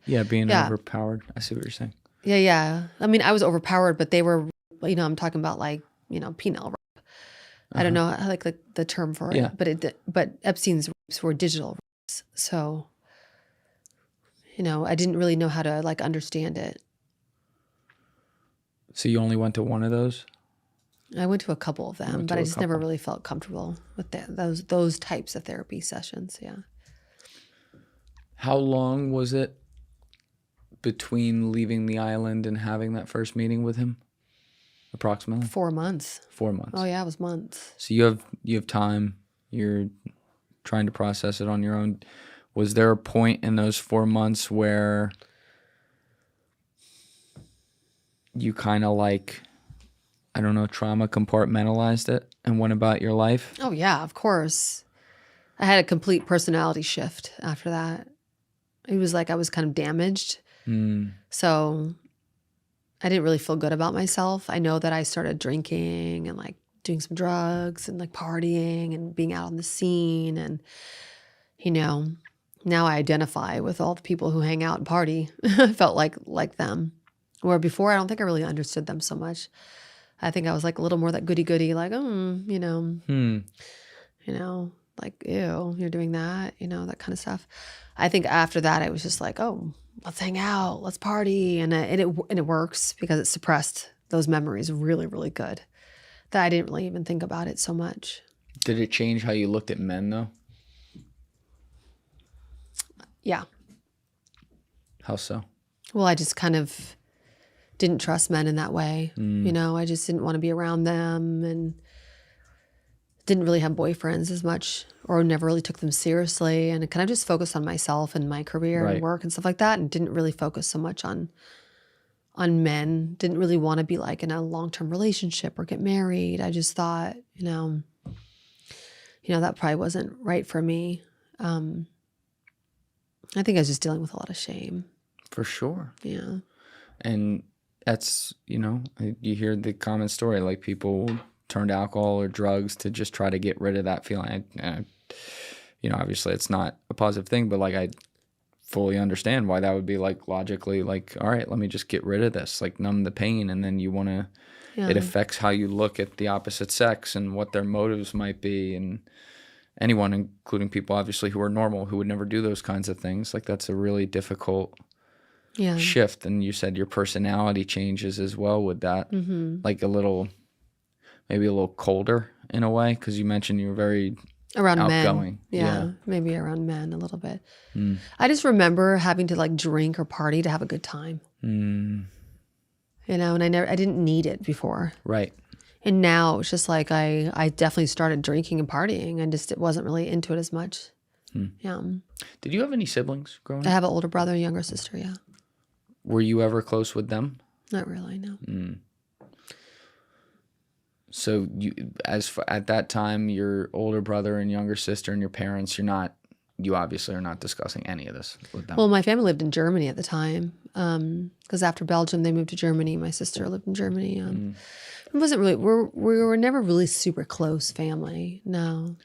Yeah, being Yeah. overpowered. I see what you're saying. yeah. I mean, I was overpowered, but they were, you know, I'm talking about like, you know, penile rape. I don't know, I like the term for it, Yeah. but Epstein's rapes were digital rapes. So, you know, I didn't really know how to like understand it. So you only went to one of those? I went to a couple of them, went but to I a just never couple. really felt comfortable with those types of therapy sessions. Yeah. How long was it between leaving the island and having that first meeting with him? Approximately 4 months. 4 months. Oh yeah, it was months. So you have time. You're trying to process it on your own. Was there a point in those 4 months where you kind of like, I don't know, trauma compartmentalized it and went about your life? Oh yeah, of course. I had a complete personality shift after that. It was like I was kind of damaged. So I didn't really feel good about myself. I know that I started drinking and like doing some drugs and like partying and being out on the scene. And, you know, now I identify with all the people who hang out and party. I felt like them. Where before, I don't think I really understood them so much. I think I was like a little more that goody-goody, like, you know, like, ew, you're doing that, you know, that kind of stuff. I think after that, I was just like, oh, let's hang out, let's party. And it works because it suppressed those memories really, really good that I didn't really even think about it so much. Did it change how you looked at men though? Yeah. How so? Well, I just kind of didn't trust men in that way. You know, I just didn't want to be around them and didn't really have boyfriends as much or never really took them seriously and kind of just focused on myself and my career Right. and work and stuff like that and didn't really focus so much on men. Didn't really want to be like in a long-term relationship or get married. I just thought, you know, that probably wasn't right for me. I think I was just dealing with a lot of shame. For sure. Yeah. And that's, you know, you hear the common story, like people turn to alcohol or drugs to just try to get rid of that feeling. You know, obviously it's not a positive thing, but like I fully understand why that would be like logically like, all right, let me just get rid of this, like numb the pain. And then you want to, it affects how you look at the opposite sex and what their motives might be. And anyone, including people obviously who are normal, who would never do those kinds of things. Like that's a really difficult shift. And you said your personality changes as well with that, like maybe a little colder in a way, because you mentioned you were very around outgoing. men. Yeah, maybe around men a little bit. I just remember having to like drink or party to have a good time. You know, and I didn't need it before. Right. And now it's just like I definitely started drinking and partying and just wasn't really into it as much. Yeah. Did you have any siblings growing I up? have an older brother, a younger sister, yeah. Were you ever close with them? Not really, no. So at that time, your older brother and younger sister and your parents, you obviously are not discussing any of this with them. Well, my family lived in Germany at the time, because after Belgium, they moved to Germany. My sister lived in Germany. It wasn't really, we were never really super close family, no.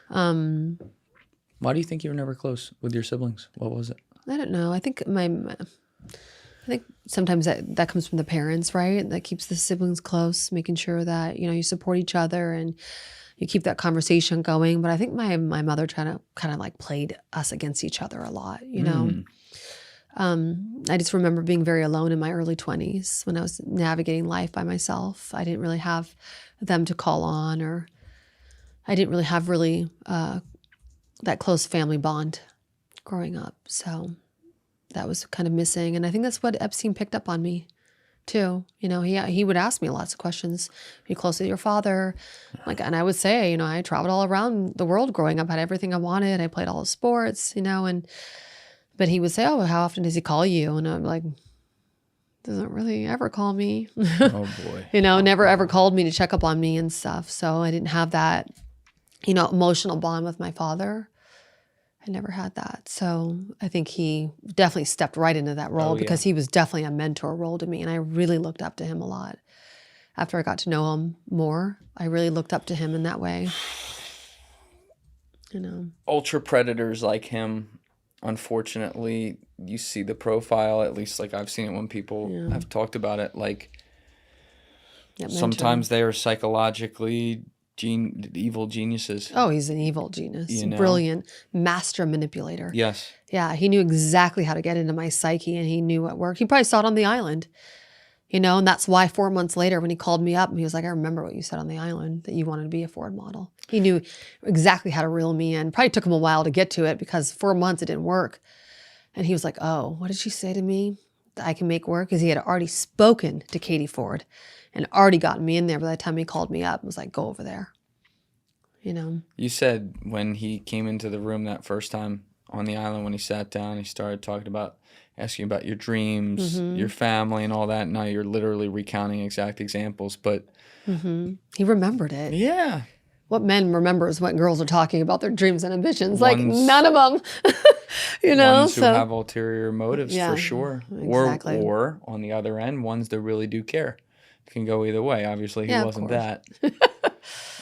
Why do you think you were never close with your siblings? What was it? I don't know. I think sometimes that comes from the parents, right? That keeps the siblings close, making sure that, you support each other and you keep that conversation going. But I think my mother kind of like played us against each other a lot, I just remember being very alone in my early 20s when I was navigating life by myself. I didn't really have them to call on, or I didn't really have that close family bond growing up. So that was kind of missing. And I think that's what Epstein picked up on me too. He would ask me lots of questions. Are you close to your father? And I would say, I traveled all around the world growing up, had everything I wanted. I played all the sports, but he would say, oh, well, how often does he call you? And I'm like, doesn't really ever call me. Oh boy. Never ever called me to check up on me and stuff. So I didn't have that, emotional bond with my father. I never had that. So I think he definitely stepped right into that role because he was definitely a mentor role to me. And I really looked up to him a lot. After I got to know him more, I really looked up to him in that way. Ultra predators like him, unfortunately, you see the profile, at least like I've seen it when people have talked about it, sometimes they are psychologically evil geniuses. Oh, he's an evil genius. Brilliant. Master manipulator. Yes. Yeah, he knew exactly how to get into my psyche, and he knew what worked. He probably saw it on the island, and that's why 4 months later when he called me up, he was like, I remember what you said on the island, that you wanted to be a Ford model. He knew exactly how to reel me in. Probably took him a while to get to it because 4 months it didn't work. And he was like, oh, what did she say to me that I can make work? Because he had already spoken to Katie Ford and already gotten me in there by the time he called me up. It was like, go over there. You said when he came into the room that first time on the island, when he sat down, he started asking about your dreams, your family and all that. Now you're literally recounting exact examples, but he remembered it. Yeah. What men remembers what girls are talking about their dreams and ambitions? None of them, Ones who have ulterior motives, for sure. Exactly. Or on the other end, ones that really do care. It can go either way. Obviously, he wasn't that.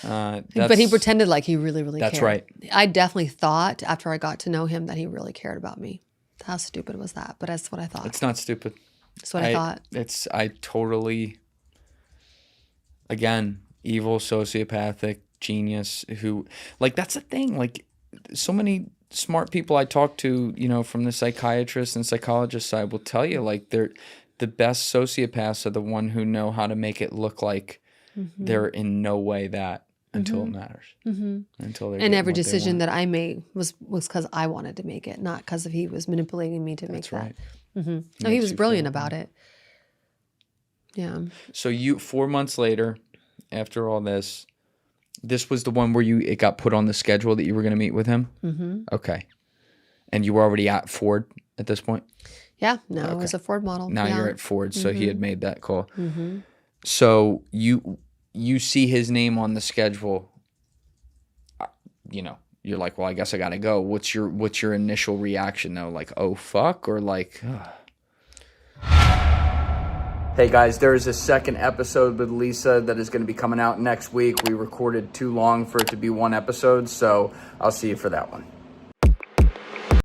But he pretended like he really, really cared. That's right. I definitely thought after I got to know him that he really cared about me. How stupid was that? But that's what I thought. It's not stupid. That's what I thought. I totally, again, evil, sociopathic, genius who, that's the thing. So many smart people I talk to, from the psychiatrist and psychologist side will tell you, they're the best sociopaths are the one who know how to make it look like they're in no way that until it matters. Until they're and every decision that I made was because I wanted to make it, not because he was manipulating me to make that. That's right. No, he was brilliant about it. Yeah. So 4 months later, after all this was the one where it got put on the schedule that you were going to meet with him? Mm-hmm. Okay. And you were already at Ford at this point? Yeah. No, I was a Ford model. Now you're at Ford, so he had made that call. So you see his name on the schedule, you're like, well, I guess I got to go. What's your initial reaction though? Like, oh, fuck? Or like, ugh. Hey guys, there is a second episode with Lisa that is going to be coming out next week. We recorded too long for it to be one episode, so I'll see you for that one.